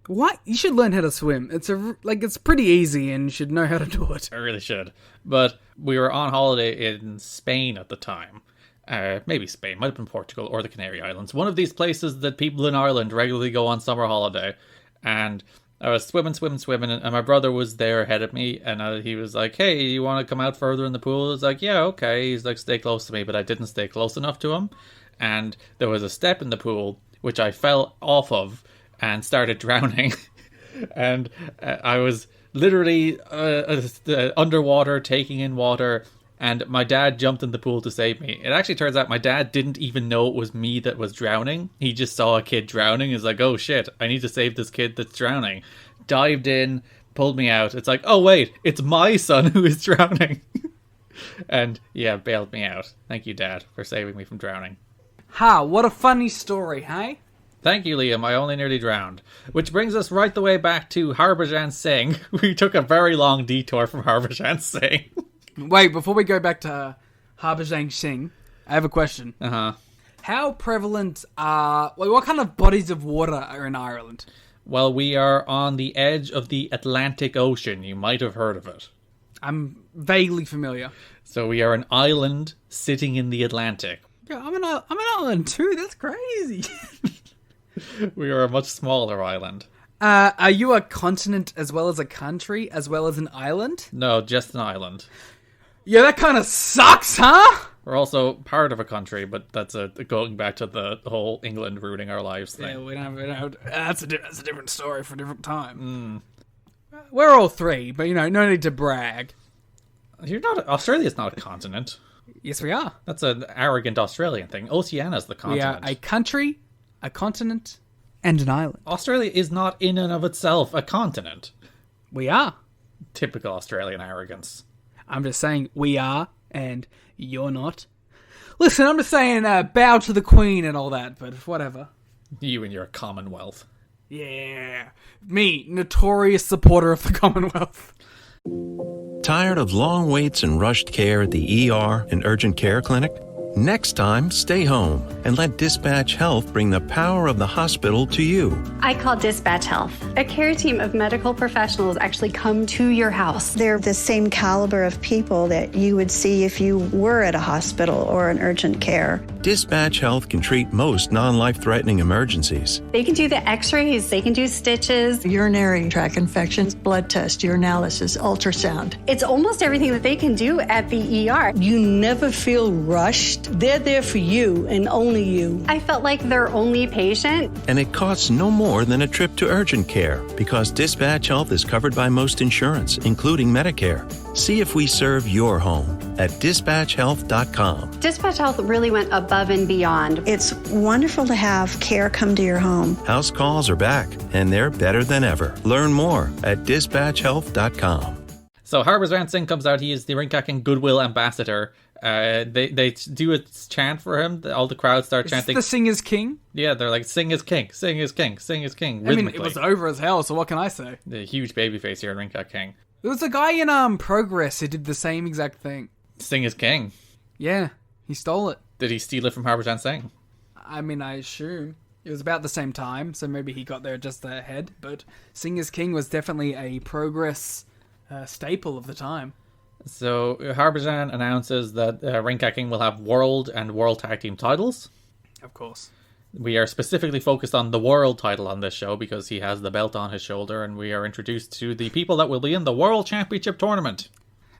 What? You should learn how to swim. It's pretty easy and you should know how to do it. I really should. But we were on holiday in Spain at the time. Maybe Spain, might have been Portugal or the Canary Islands. One of these places that people in Ireland regularly go on summer holiday. And I was swimming, and my brother was there ahead of me, and he was like, hey, you want to come out further in the pool? I was like, yeah, okay. He's like, stay close to me, but I didn't stay close enough to him. And there was a step in the pool, which I fell off of and started drowning. And I was literally underwater, taking in water, and my dad jumped in the pool to save me. It actually turns out my dad didn't even know it was me that was drowning. He just saw a kid drowning. He's like, oh shit, I need to save this kid that's drowning. Dived in, pulled me out. It's like, oh wait, it's my son who is drowning. And yeah, bailed me out. Thank you, Dad, for saving me from drowning. Ha, what a funny story, hey? Thank you, Liam. I only nearly drowned. Which brings us right the way back to Harbhajan Singh. We took a very long detour from Harbhajan Singh. Wait, before we go back to Harbhajan Singh, I have a question. Uh-huh. How prevalent what kind of bodies of water are in Ireland? Well, we are on the edge of the Atlantic Ocean. You might have heard of it. I'm vaguely familiar. So we are an island sitting in the Atlantic. Yeah, I'm an island too. That's crazy. We are a much smaller island. Are you a continent as well as a country as well as an island? No, just an island. Yeah, that kind of sucks, huh? We're also part of a country, but that's going back to the whole England ruining our lives thing. Yeah, we don't that's a different story for a different time. We're all three, but no need to brag. Australia's not a continent. Yes, we are. That's an arrogant Australian thing. Oceania's the continent. We are a country, a continent, and an island. Australia is not in and of itself a continent. We are. Typical Australian arrogance. I'm just saying we are, and you're not. Listen, I'm just saying bow to the Queen and all that, but whatever. You and your Commonwealth. Yeah. Me, notorious supporter of the Commonwealth. Tired of long waits and rushed care at the ER and urgent care clinic? Next time, stay home and let Dispatch Health bring the power of the hospital to you. I call Dispatch Health. A care team of medical professionals actually come to your house. They're the same caliber of people that you would see if you were at a hospital or an urgent care. Dispatch Health can treat most non-life-threatening emergencies. They can do the x-rays, they can do stitches. Urinary tract infections, blood test, urinalysis, ultrasound. It's almost everything that they can do at the ER. You never feel rushed. They're there for you and only you. I felt like their only patient. And it costs no more than a trip to urgent care because Dispatch Health is covered by most insurance, including Medicare. See if we serve your home at dispatchhealth.com. Dispatch Health really went above and beyond. It's wonderful to have care come to your home. House calls are back, and they're better than ever. Learn more at dispatchhealth.com. So Harbhajan Singh comes out. He is the Rinkaking Goodwill Ambassador. They do a chant for him. All the crowds start chanting. The Sing is King? Yeah, they're like, sing is king, sing is king, sing is king. I mean, it was over as hell, so what can I say? The huge babyface here in Rinkaking. There was a guy in Progress who did the same exact thing. Sing is king. Yeah, he stole it. Did he steal it from Harbhajan Singh? I mean, I assume. It was about the same time, so maybe he got there just ahead. But Sing is King was definitely a Progress staple of the time. So Harbhajan announces that Rinka King will have World and World Tag Team titles. Of course. We are specifically focused on the World title on this show because he has the belt on his shoulder, and we are introduced to the people that will be in the World Championship Tournament.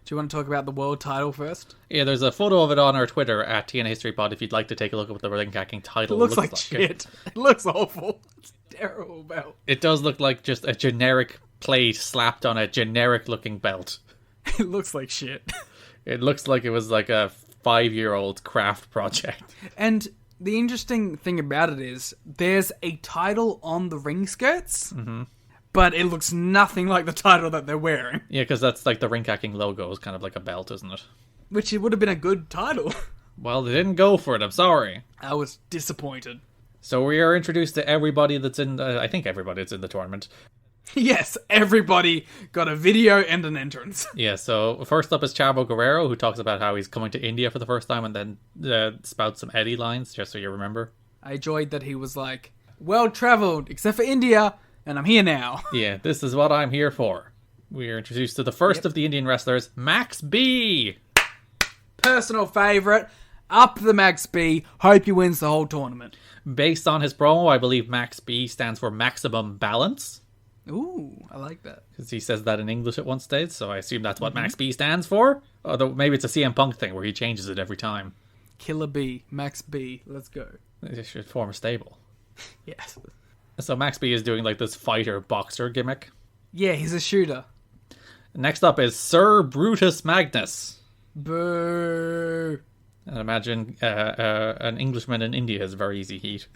Do you want to talk about the world title first? Yeah, there's a photo of it on our Twitter at TNA History Pod if you'd like to take a look at what the Rinka King title It looks like shit. It looks awful. It's a terrible belt. It does look like just a generic plate slapped on a generic looking belt. It looks like shit. It looks like it was like a 5-year-old craft project. And the interesting thing about it is there's a title on the ring skirts, but it looks nothing like the title that they're wearing. Yeah, because that's like the Rinka King logo is kind of like a belt, isn't it? Which it would have been a good title. Well, they didn't go for it, I'm sorry. I was disappointed. So we are introduced to everybody that's in, I think everybody that's in the tournament. Yes, everybody got a video and an entrance. Yeah, so first up is Chavo Guerrero, who talks about how he's coming to India for the first time and then spouts some Eddie lines, just so you remember. I enjoyed that he was like, well traveled, except for India, and I'm here now. Yeah, this is what I'm here for. We are introduced to the first of the Indian wrestlers, Max B. Personal favourite, up the Max B, hope he wins the whole tournament. Based on his promo, I believe Max B stands for Maximum Balance. Ooh, I like that. Because he says that in English at one stage, so I assume that's what Max B stands for. Although maybe it's a CM Punk thing where he changes it every time. Killer B, Max B, let's go. They should form a stable. Yes. So Max B is doing like this fighter boxer gimmick. Yeah, he's a shooter. Next up is Sir Brutus Magnus. Boo. And imagine an Englishman in India is very easy heat.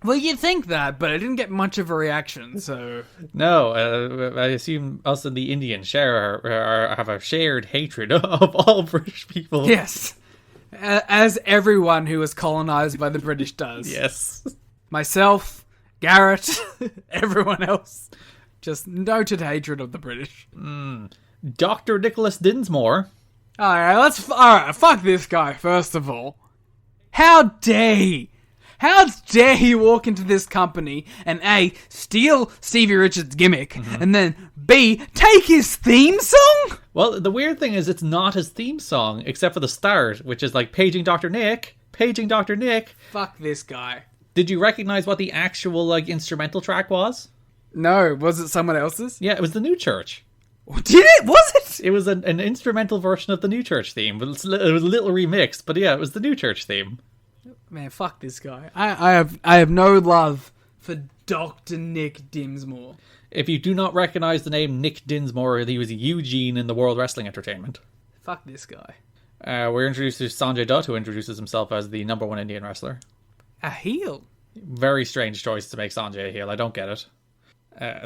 Well, you'd think that, but I didn't get much of a reaction, so... No, I assume us and the Indian have a shared hatred of all British people. Yes. As everyone who was colonized by the British does. Yes. Myself, Garrett, everyone else. Just noted hatred of the British. Dr. Nicholas Dinsmore. Alright, fuck this guy, first of all. How dare he? How dare he walk into this company and A, steal Stevie Richards' gimmick, and then B, take his theme song? Well, the weird thing is it's not his theme song, except for the start, which is like, paging Dr. Nick, paging Dr. Nick. Fuck this guy. Did you recognize what the actual like instrumental track was? No, was it someone else's? Yeah, it was the New Church. Did it? Was it? It was an instrumental version of the New Church theme. It was a little remixed, but yeah, it was the New Church theme. Man, fuck this guy. I have no love for Dr. Nick Dinsmore. If you do not recognize the name Nick Dinsmore, he was Eugene in the World Wrestling Entertainment. Fuck this guy. We're introduced to Sanjay Dutt, who introduces himself as the #1 Indian wrestler. A heel? Very strange choice to make Sanjay a heel. I don't get it.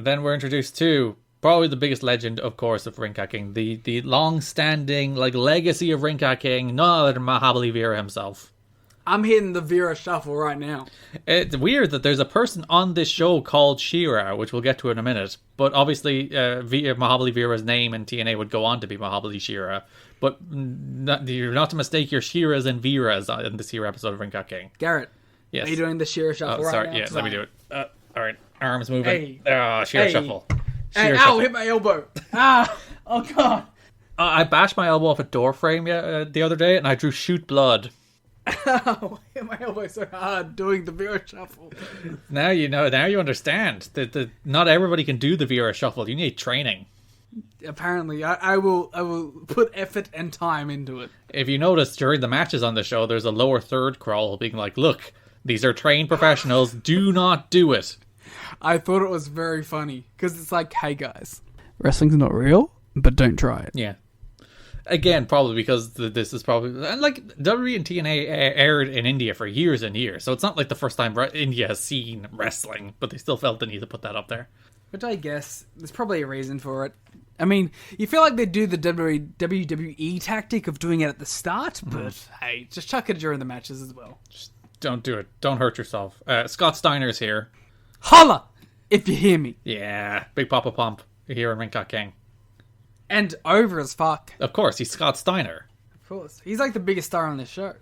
Then we're introduced to probably the biggest legend, of course, of Rinka King. The long-standing like legacy of Rinka King, none other than Mahabali Veera himself. I'm hitting the Vera shuffle right now. It's weird that there's a person on this show called Shira, which we'll get to in a minute. But obviously, Mahabali Veera's name in TNA would go on to be Mahabali Shira. But you're not to mistake your Shiras and Veeras in this here episode of Rinka King. Garrett, yes. Are you doing the Shira shuffle right sorry, now? yeah, let me do it. All right, arms moving. Hey. Shira Hey. shuffle. Hey, Shira ow, shuffle. hit my elbow. Ah, oh god. I bashed my elbow off a door frame the other day, and I drew shoot blood. Ow, hit my elbow so hard doing the Vera shuffle. Now you know. Now you understand that not everybody can do the Vera shuffle. You need training. Apparently, I will put effort and time into it. If you notice during the matches on the show, there's a lower third crawl being like, "Look, these are trained professionals. Do not do it." I thought it was very funny because it's like, hey guys, wrestling's not real, but don't try it. Yeah. Again, probably because this is probably... Like, WWE and TNA aired in India for years and years, so it's not like the first time India has seen wrestling, but they still felt the need to put that up there. Which I guess, there's probably a reason for it. I mean, you feel like they do the WWE tactic of doing it at the start, but hey, just chuck it during the matches as well. Just don't do it. Don't hurt yourself. Scott Steiner's here. Holla! If you hear me. Yeah, Big Papa Pump here in Rinka King. And over as fuck. Of course, he's Scott Steiner. Of course. He's like the biggest star on this show.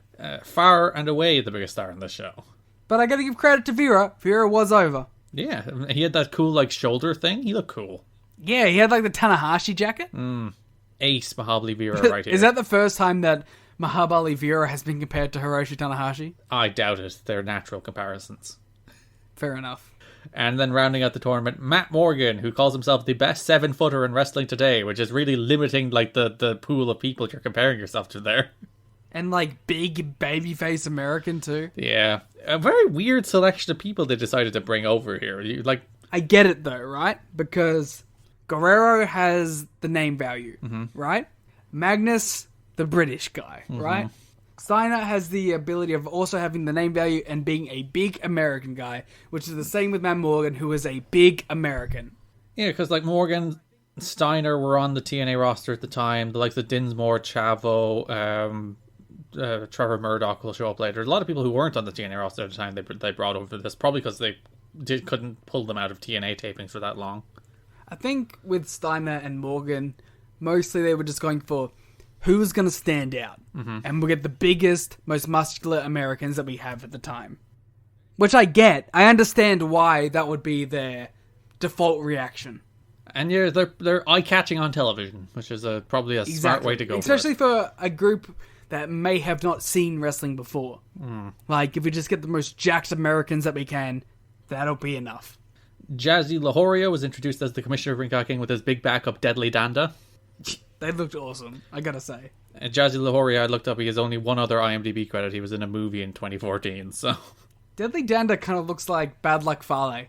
Far and away the biggest star on this show. But I gotta give credit to Vera. Vera was over. Yeah, he had that cool, like, shoulder thing. He looked cool. Yeah, he had like the Tanahashi jacket. ace Mahabali Vera right here. Is that the first time that Mahabali Vera has been compared to Hiroshi Tanahashi? I doubt it. They're natural comparisons. Fair enough. And then rounding out the tournament, Matt Morgan, who calls himself the best 7-footer in wrestling today, which is really limiting like the pool of people you're comparing yourself to there. And like big babyface American too. Yeah. A very weird selection of people they decided to bring over here. I get it though, right? Because Guerrero has the name value, right? Magnus, the British guy, right? Steiner has the ability of also having the name value and being a big American guy, which is the same with Matt Morgan, who is a big American. Yeah, because like Morgan, Steiner were on the TNA roster at the time. The likes of Dinsmore, Chavo, Trevor Murdoch will show up later. A lot of people who weren't on the TNA roster at the time they brought over for this, probably because they couldn't pull them out of TNA tapings for that long. I think with Steiner and Morgan, mostly they were just going for who's going to stand out. And we'll get the biggest, most muscular Americans that we have at the time. Which I get. I understand why that would be their default reaction. And yeah, they're eye-catching on television, which is probably a smart way to go. Especially for a group that may have not seen wrestling before. Like, if we just get the most jacked Americans that we can, that'll be enough. Jazzy Lahoria was introduced as the commissioner of Ring Kicking with his big backup Deadly Danda. They looked awesome, I gotta say. And Jazzy Lahoria, I looked up, he has only one other IMDb credit. He was in a movie in 2014, so... Deadly Danda kind of looks like Bad Luck Fale.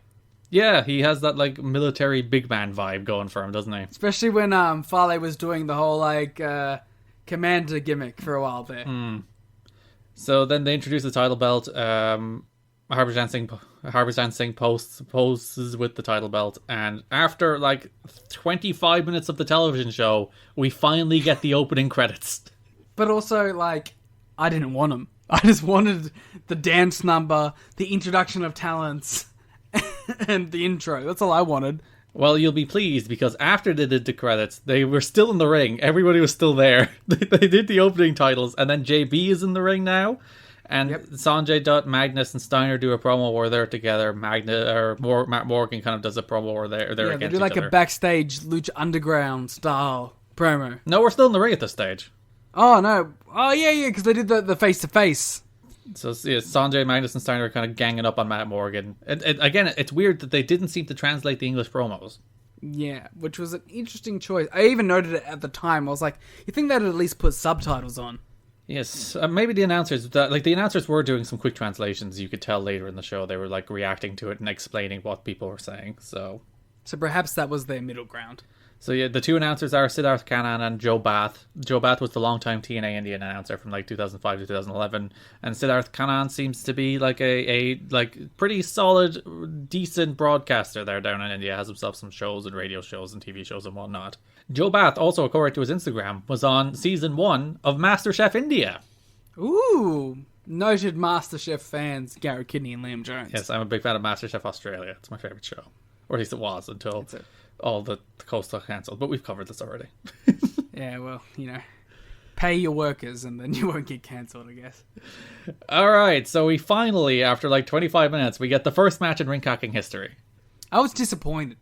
Yeah, he has that, like, military big man vibe going for him, doesn't he? Especially when Fale was doing the whole, like, commander gimmick for a while there. So then they introduced the title belt. Harbhajan Singh poses with the title belt, and after like 25 minutes of the television show, we finally get the opening credits. But also, like, I didn't want them. I just wanted the dance number, the introduction of talents, and the intro. That's all I wanted. Well, you'll be pleased, because after they did the credits, they were still in the ring. Everybody was still there. They did the opening titles, and then JB is in the ring now. And Sanjay Dutt, Magnus, and Steiner do a promo where they're together. Matt Morgan kind of does a promo where they're against they do like each other. A backstage Lucha Underground style promo. No, we're still in the ring at this stage. Oh, no. Oh, yeah, because they did the face-to-face. So yeah, Sanjay, Magnus, and Steiner are kind of ganging up on Matt Morgan. Again, it's weird that they didn't seem to translate the English promos. Yeah, which was an interesting choice. I even noted it at the time. I was like, you think they'd at least put subtitles on? Yes, maybe the announcers were doing some quick translations. You could tell later in the show they were like reacting to it and explaining what people were saying. So perhaps that was their middle ground. So yeah, the two announcers are Siddharth Kanan and Joe Bath. Joe Bath was the longtime TNA Indian announcer from like 2005 to 2011, and Siddharth Kanan seems to be like a pretty solid, decent broadcaster there down in India. Has himself some shows and radio shows and TV shows and whatnot. Joe Bath, also according to his Instagram, was on season 1 of MasterChef India. Ooh, noted MasterChef fans Garrett Kidney and Liam Jones. Yes, I'm a big fan of MasterChef Australia. It's my favourite show. Or at least it was until all the coast got cancelled. But we've covered this already. Yeah, well, pay your workers and then you won't get cancelled, I guess. Alright, so we finally, after like 25 minutes, we get the first match in ring cocking history. I was disappointed.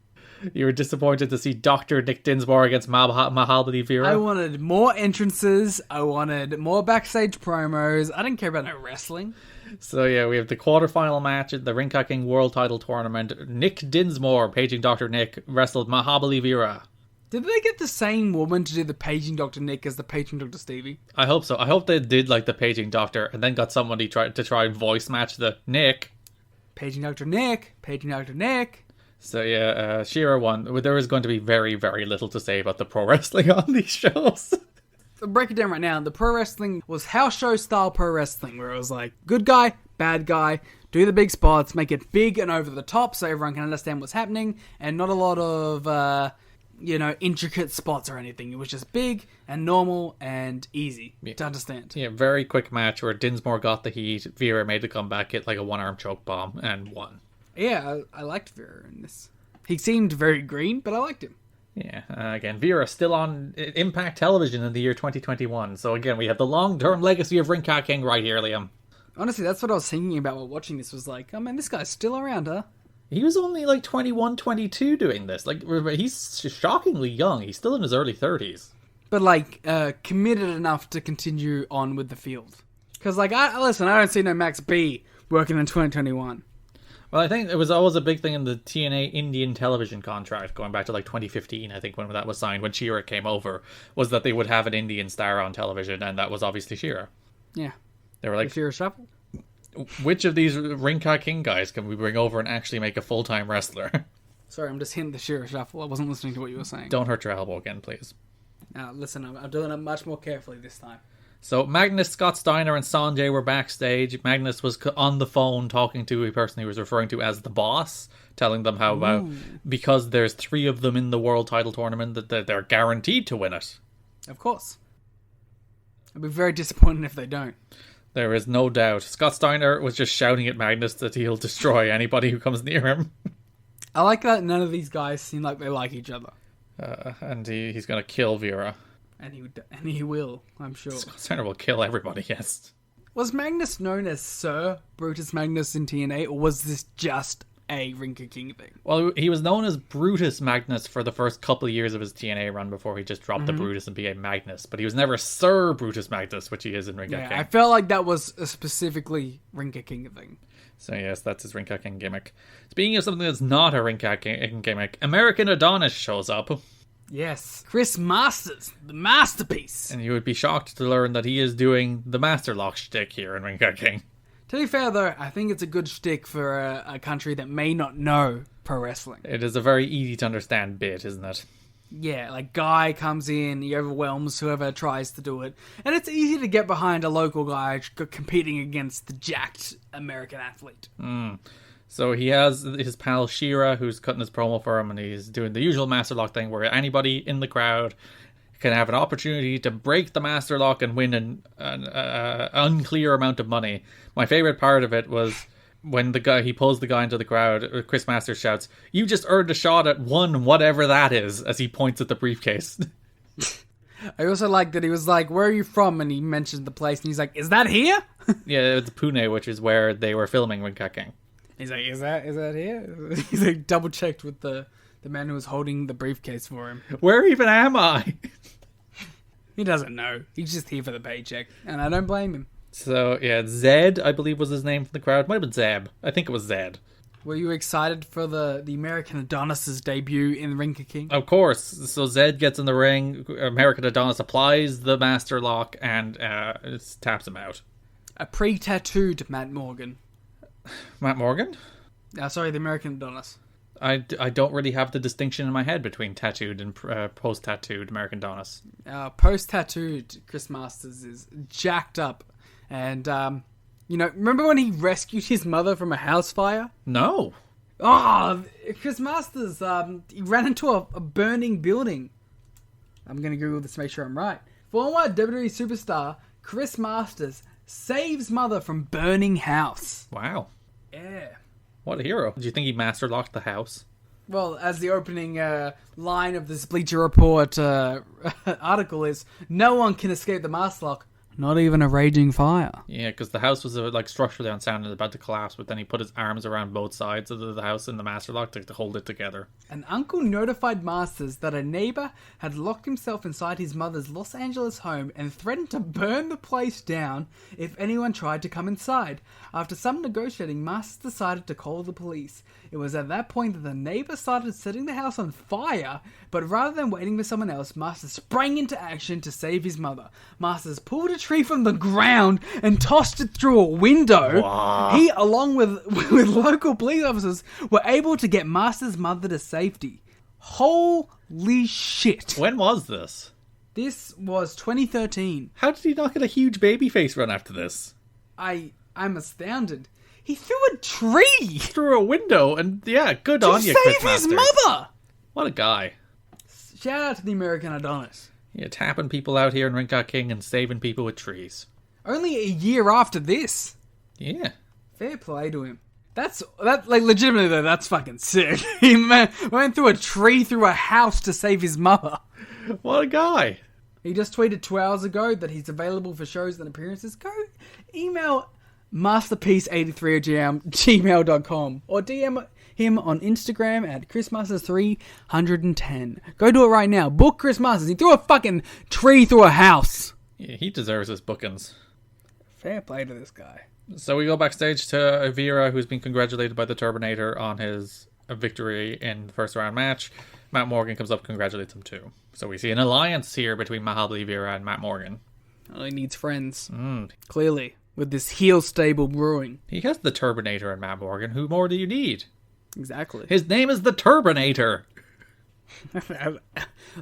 You were disappointed to see Dr. Nick Dinsmore against Mahabali Vera? I wanted more entrances. I wanted more backstage promos. I didn't care about no wrestling. So yeah, we have the quarterfinal match at the Ring Kicking World Title Tournament. Nick Dinsmore, paging Dr. Nick, wrestled Mahabali Vera. Did they get the same woman to do the paging Dr. Nick as the paging Dr. Stevie? I hope so. I hope they did like the paging doctor and then got somebody to try and voice match the Nick. Paging Dr. Nick. Paging Dr. Nick. So yeah, Shira won. There is going to be very, very little to say about the pro wrestling on these shows. I'll break it down right now. The pro wrestling was house show style pro wrestling, where it was like, good guy, bad guy, do the big spots, make it big and over the top so everyone can understand what's happening, and not a lot of, intricate spots or anything. It was just big and normal and easy to understand. Yeah, very quick match where Dinsmore got the heat, Vera made the comeback, hit like a one-arm choke bomb, and won. Yeah, I liked Vera in this. He seemed very green, but I liked him. Yeah, again, Vera still on Impact Television in the year 2021. So again, we have the long-term legacy of ring cocking right here, Liam. Honestly, that's what I was thinking about while watching this. Was like, oh man, this guy's still around, huh? He was only like 21, 22 doing this. Like, he's shockingly young. He's still in his early 30s. but committed enough to continue on with the field. Because I don't see no Max B working in 2021. Well, I think it was always a big thing in the TNA Indian television contract, going back to 2015, I think, when that was signed, when Shira came over, was that they would have an Indian star on television, and that was obviously Shira. Yeah. They were like, Shira Shuffle? which of these Rinka King guys can we bring over and actually make a full-time wrestler? Sorry, I'm just hitting the Shira Shuffle. I wasn't listening to what you were saying. Don't hurt your elbow again, please. Listen, I'm doing it much more carefully this time. So Magnus, Scott Steiner, and Sanjay were backstage. Magnus was on the phone talking to a person he was referring to as the boss, telling them how about because there's 3 of them in the world title tournament that they're guaranteed to win it. Of course. I'd be very disappointed if they don't. There is no doubt. Scott Steiner was just shouting at Magnus that he'll destroy anybody who comes near him. I like that none of these guys seem like they like each other. And he's going to kill Vera. And he will, I'm sure. Scott Steiner will kill everybody, yes. Was Magnus known as Sir Brutus Magnus in TNA, or was this just a Rinka King thing? Well, he was known as Brutus Magnus for the first couple of years of his TNA run before he just dropped the Brutus and became Magnus. But he was never Sir Brutus Magnus, which he is in Rinka King. I felt like that was a specifically Rinka King thing. So yes, that's his Rinka King gimmick. Speaking of something that's not a Rinka King gimmick, American Adonis shows up. Yes. Chris Masters, the masterpiece. And you would be shocked to learn that he is doing the Master Lock shtick here in Rinka King. To be fair, though, I think it's a good shtick for a country that may not know pro wrestling. It is a very easy to understand bit, isn't it? Yeah, Guy comes in, he overwhelms whoever tries to do it. And it's easy to get behind a local guy competing against the jacked American athlete. So he has his pal Shira, who's cutting his promo for him, and he's doing the usual Master Lock thing where anybody in the crowd can have an opportunity to break the Master Lock and win an unclear amount of money. My favorite part of it was when he pulls the guy into the crowd, Chris Masters shouts, "You just earned a shot at one, whatever that is," as he points at the briefcase. I also like that he was like, "Where are you from?" And he mentioned the place, and he's like, "Is that here?" Yeah, it's Pune, which is where they were filming Rinka King. He's like, is that here? He's like double checked with the man who was holding the briefcase for him. Where even am I? He doesn't know. He's just here for the paycheck, and I don't blame him. So yeah, Zed, I believe was his name from the crowd. Might have been Zeb. I think it was Zed. Were you excited for the American Adonis's debut in Rinka King? Of course. So Zed gets in the ring. American Adonis applies the Master Lock and taps him out. A pre-tattooed Matt Morgan. Matt Morgan? Sorry, the American Adonis. I don't really have the distinction in my head between tattooed and post-tattooed American Adonis. Post-tattooed Chris Masters is jacked up. And, remember when he rescued his mother from a house fire? No. Oh, Chris Masters, he ran into a burning building. I'm going to Google this to make sure I'm right. Former WWE superstar Chris Masters saves mother from burning house. Wow. Yeah. What a hero. Do you think he master locked the house? Well, as the opening line of this Bleacher Report article is, no one can escape the master lock. Not even a raging fire. Yeah, because the house was structurally unsound and about to collapse, but then he put his arms around both sides of the house in the master lock to hold it together. An uncle notified Masters that a neighbor had locked himself inside his mother's Los Angeles home and threatened to burn the place down if anyone tried to come inside. After some negotiating, Masters decided to call the police. It was at that point that the neighbor started setting the house on fire, but rather than waiting for someone else, Masters sprang into action to save his mother. Masters pulled a tree from the ground and tossed it through a window. Wow. He, along with local police officers, were able to get Masters' mother to safety. Holy shit. When was this? This was 2013. How did he not get a huge babyface run after this? I'm astounded. He threw a tree Through a window, and yeah, good on you, Chris to save his Masters. mother. What a guy. Shout out to the American Adonis. Yeah, tapping people out here in Rinka King and saving people with trees. Only a year after this. Yeah. Fair play to him. Legitimately though, that's fucking sick. He went through a tree through a house to save his mother. What a guy. He just tweeted 2 hours ago that he's available for shows and appearances. Go email masterpiece83@gmail.com or DM him on Instagram at ChrisMasters310. Go do it right now. Book Chris Masters. He threw a fucking tree through a house. Yeah, he deserves his bookings. Fair play to this guy. So we go backstage to Vera, who's been congratulated by the Turbanator on his victory in the first round match. Matt Morgan comes up and congratulates him too. So we see an alliance here between Mahabali Vera and Matt Morgan. Oh, he needs friends. Clearly. With this heel stable brewing. He has the Turbanator and Matt Morgan. Who more do you need? Exactly. His name is the Turbanator.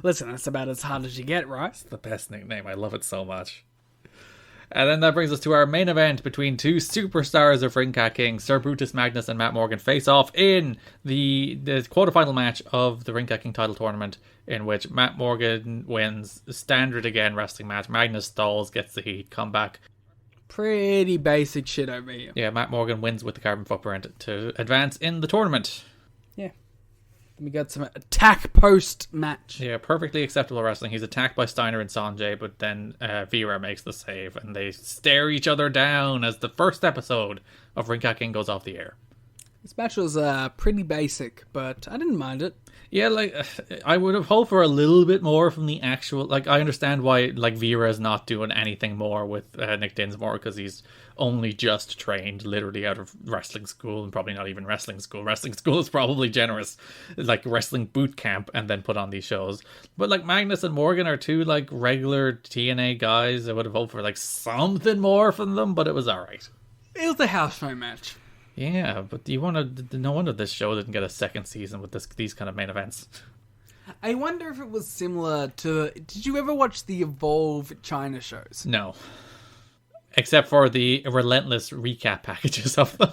Listen, that's about as hard as you get, right? It's the best nickname. I love it so much. And then that brings us to our main event between two superstars of Ring Cat King. Sir Brutus Magnus and Matt Morgan face off in the quarterfinal match of the Ring Cat King title tournament, in which Matt Morgan wins. Standard again wrestling match. Magnus stalls, gets the heat, comeback. Pretty basic shit over here. Yeah, Matt Morgan wins with the carbon footprint to advance in the tournament. Yeah. We got some attack post match. Yeah, perfectly acceptable wrestling. He's attacked by Steiner and Sanjay, but then Vera makes the save, and they stare each other down as the first episode of Ring Cat King goes off the air. This match was pretty basic, but I didn't mind it. Yeah, like, I would have hoped for a little bit more from the actual... Like, I understand why, like, Vera's not doing anything more with Nick Dinsmore, because he's only just trained, literally out of wrestling school, and probably not even wrestling school. Wrestling school is probably generous. Like, wrestling boot camp, and then put on these shows. But, like, Magnus and Morgan are two, like, regular TNA guys. I would have hoped for, like, something more from them, but it was alright. It was a house show match. Yeah, but no wonder this show didn't get a second season with these kind of main events. I wonder if it was similar to... Did you ever watch the Evolve China shows? No. Except for the relentless recap packages of them.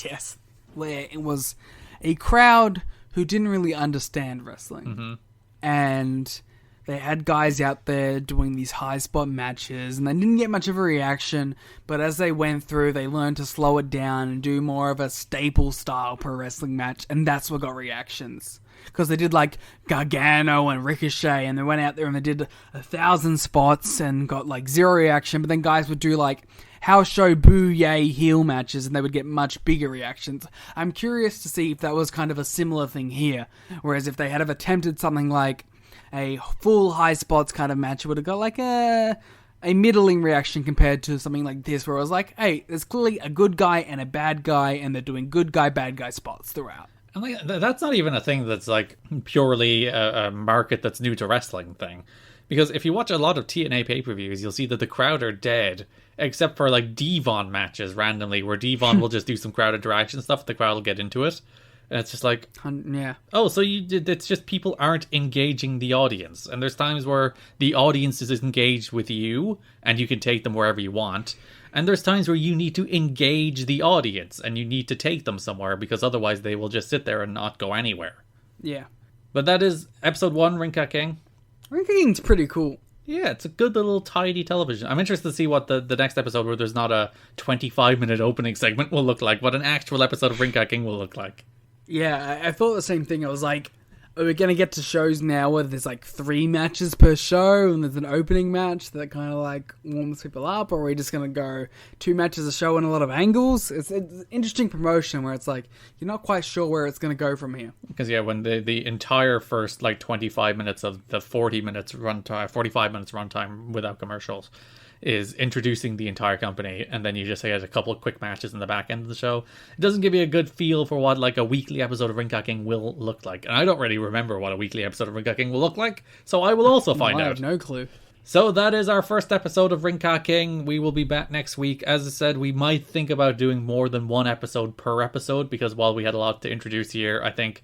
Yes. Where it was a crowd who didn't really understand wrestling. Mm-hmm. And they had guys out there doing these high spot matches, and they didn't get much of a reaction, but as they went through, they learned to slow it down and do more of a staple style pro wrestling match, and that's what got reactions. Because they did like Gargano and Ricochet, and they went out there and they did 1,000 spots and got like zero reaction, but then guys would do like house show boo yay heel matches and they would get much bigger reactions. I'm curious to see if that was kind of a similar thing here, whereas if they had have attempted something like a full high spots kind of match, it would have got like a middling reaction compared to something like this, where it was like, hey, there's clearly a good guy and a bad guy, and they're doing good guy, bad guy spots throughout. And like, that's not even a thing that's like purely a market that's new to wrestling thing. Because if you watch a lot of TNA pay-per-views, you'll see that the crowd are dead, except for like Devon matches randomly, where Devon will just do some crowd interaction stuff, the crowd will get into it. And it's just like, yeah. Oh, so it's just people aren't engaging the audience. And there's times where the audience is engaged with you, and you can take them wherever you want. And there's times where you need to engage the audience, and you need to take them somewhere, because otherwise they will just sit there and not go anywhere. Yeah. But that is episode 1, Ring Cat King. Ring Cat King's pretty cool. Yeah, it's a good little tidy television. I'm interested to see what the next episode, where there's not a 25-minute opening segment, will look like. What an actual episode of Ring Cat King will look like. Yeah, I thought the same thing. I was like, are we going to get to shows now where there's like 3 matches per show and there's an opening match that kind of like warms people up? Or are we just going to go 2 matches a show and a lot of angles? It's an interesting promotion where it's like, you're not quite sure where it's going to go from here. Because yeah, when the entire first like 25 minutes of the 45 minutes runtime without commercials is introducing the entire company, and then you just had a couple of quick matches in the back end of the show. It doesn't give you a good feel for what like a weekly episode of Ring Cat King will look like. And I don't really remember what a weekly episode of Ring Cat King will look like, so I will also find out. I have no clue. So that is our first episode of Ring Cat King. We will be back next week. As I said, we might think about doing more than 1 episode per episode, because while we had a lot to introduce here, I think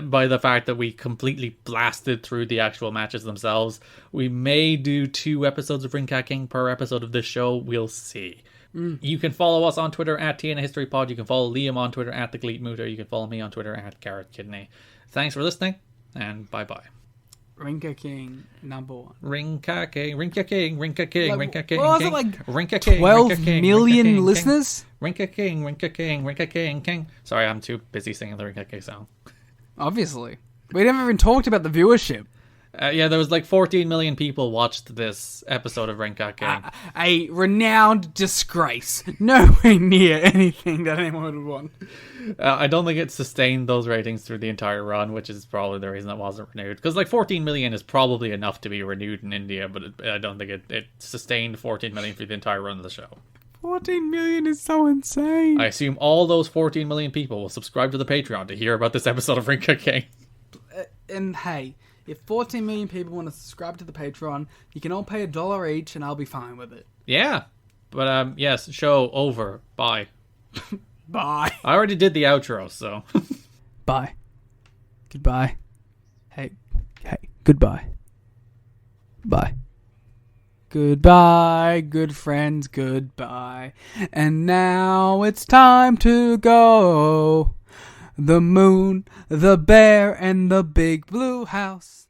by the fact that we completely blasted through the actual matches themselves, we may do 2 episodes of Ring Cat King per episode of this show. We'll see. You can follow us on Twitter at TNA History Pod. You can follow Liam on Twitter at The Gleet Mooter. You can follow me on Twitter at Garrett Kidney. Thanks for listening, and bye-bye. Ring Cat King #1. Ring Cat King, Ring Cat King, Ring Cat King, Ring Cat King. What was it, like Ring Cat King, 12 million listeners? Ring Cat King, Ring Cat King, Ring Cat King, King. Sorry, I'm too busy singing the Ring Cat King song. Obviously. We never even talked about the viewership. Yeah, there was like 14 million people watched this episode of Rinkat King. A renowned disgrace. Nowhere near anything that anyone would want. I don't think it sustained those ratings through the entire run, which is probably the reason it wasn't renewed. Because like 14 million is probably enough to be renewed in India, but I don't think it sustained 14 million through the entire run of the show. 14 million is so insane. I assume all those 14 million people will subscribe to the Patreon to hear about this episode of Rinkat King. And hey, if 14 million people want to subscribe to the Patreon, you can all pay $1 each and I'll be fine with it. Yeah. But yes, show over. Bye. Bye. I already did the outro, so. Bye. Goodbye. Hey, goodbye. Bye. Goodbye, good friends, goodbye. And now it's time to go. The moon, the bear, and the big blue house.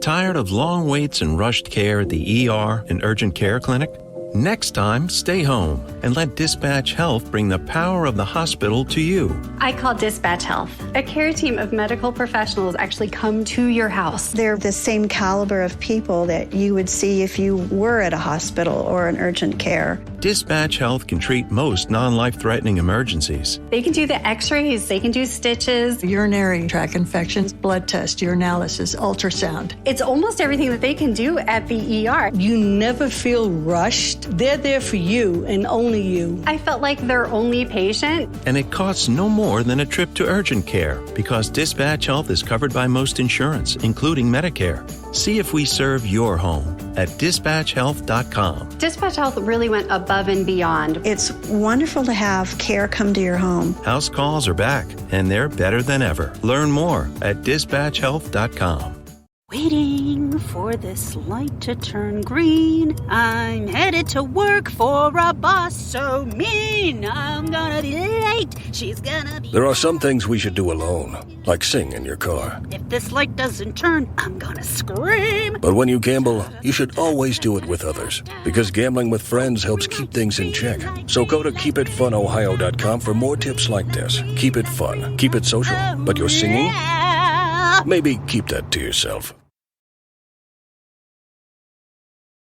Tired of long waits and rushed care at the ER and urgent care clinic? Next time, stay home and let Dispatch Health bring the power of the hospital to you. I call Dispatch Health. A care team of medical professionals actually come to your house. They're the same caliber of people that you would see if you were at a hospital or an urgent care. Dispatch Health can treat most non-life-threatening emergencies. They can do the x-rays, they can do stitches. Urinary tract infections, blood test, urinalysis, ultrasound. It's almost everything that they can do at the ER. You never feel rushed. They're there for you and only you. I felt like their only patient. And it costs no more than a trip to urgent care because Dispatch Health is covered by most insurance, including Medicare. See if we serve your home at dispatchhealth.com. Dispatch Health really went above and beyond. It's wonderful to have care come to your home. House calls are back, and they're better than ever. Learn more at dispatchhealth.com. Waiting for this light to turn green. I'm headed to work for a boss so mean. I'm gonna be late. She's gonna be... There are some things we should do alone, like sing in your car. If this light doesn't turn, I'm gonna scream. But when you gamble, you should always do it with others, because gambling with friends helps keep things in check. So go to keepitfunohio.com for more tips like this. Keep it fun, keep it social, but your singing? Maybe keep that to yourself.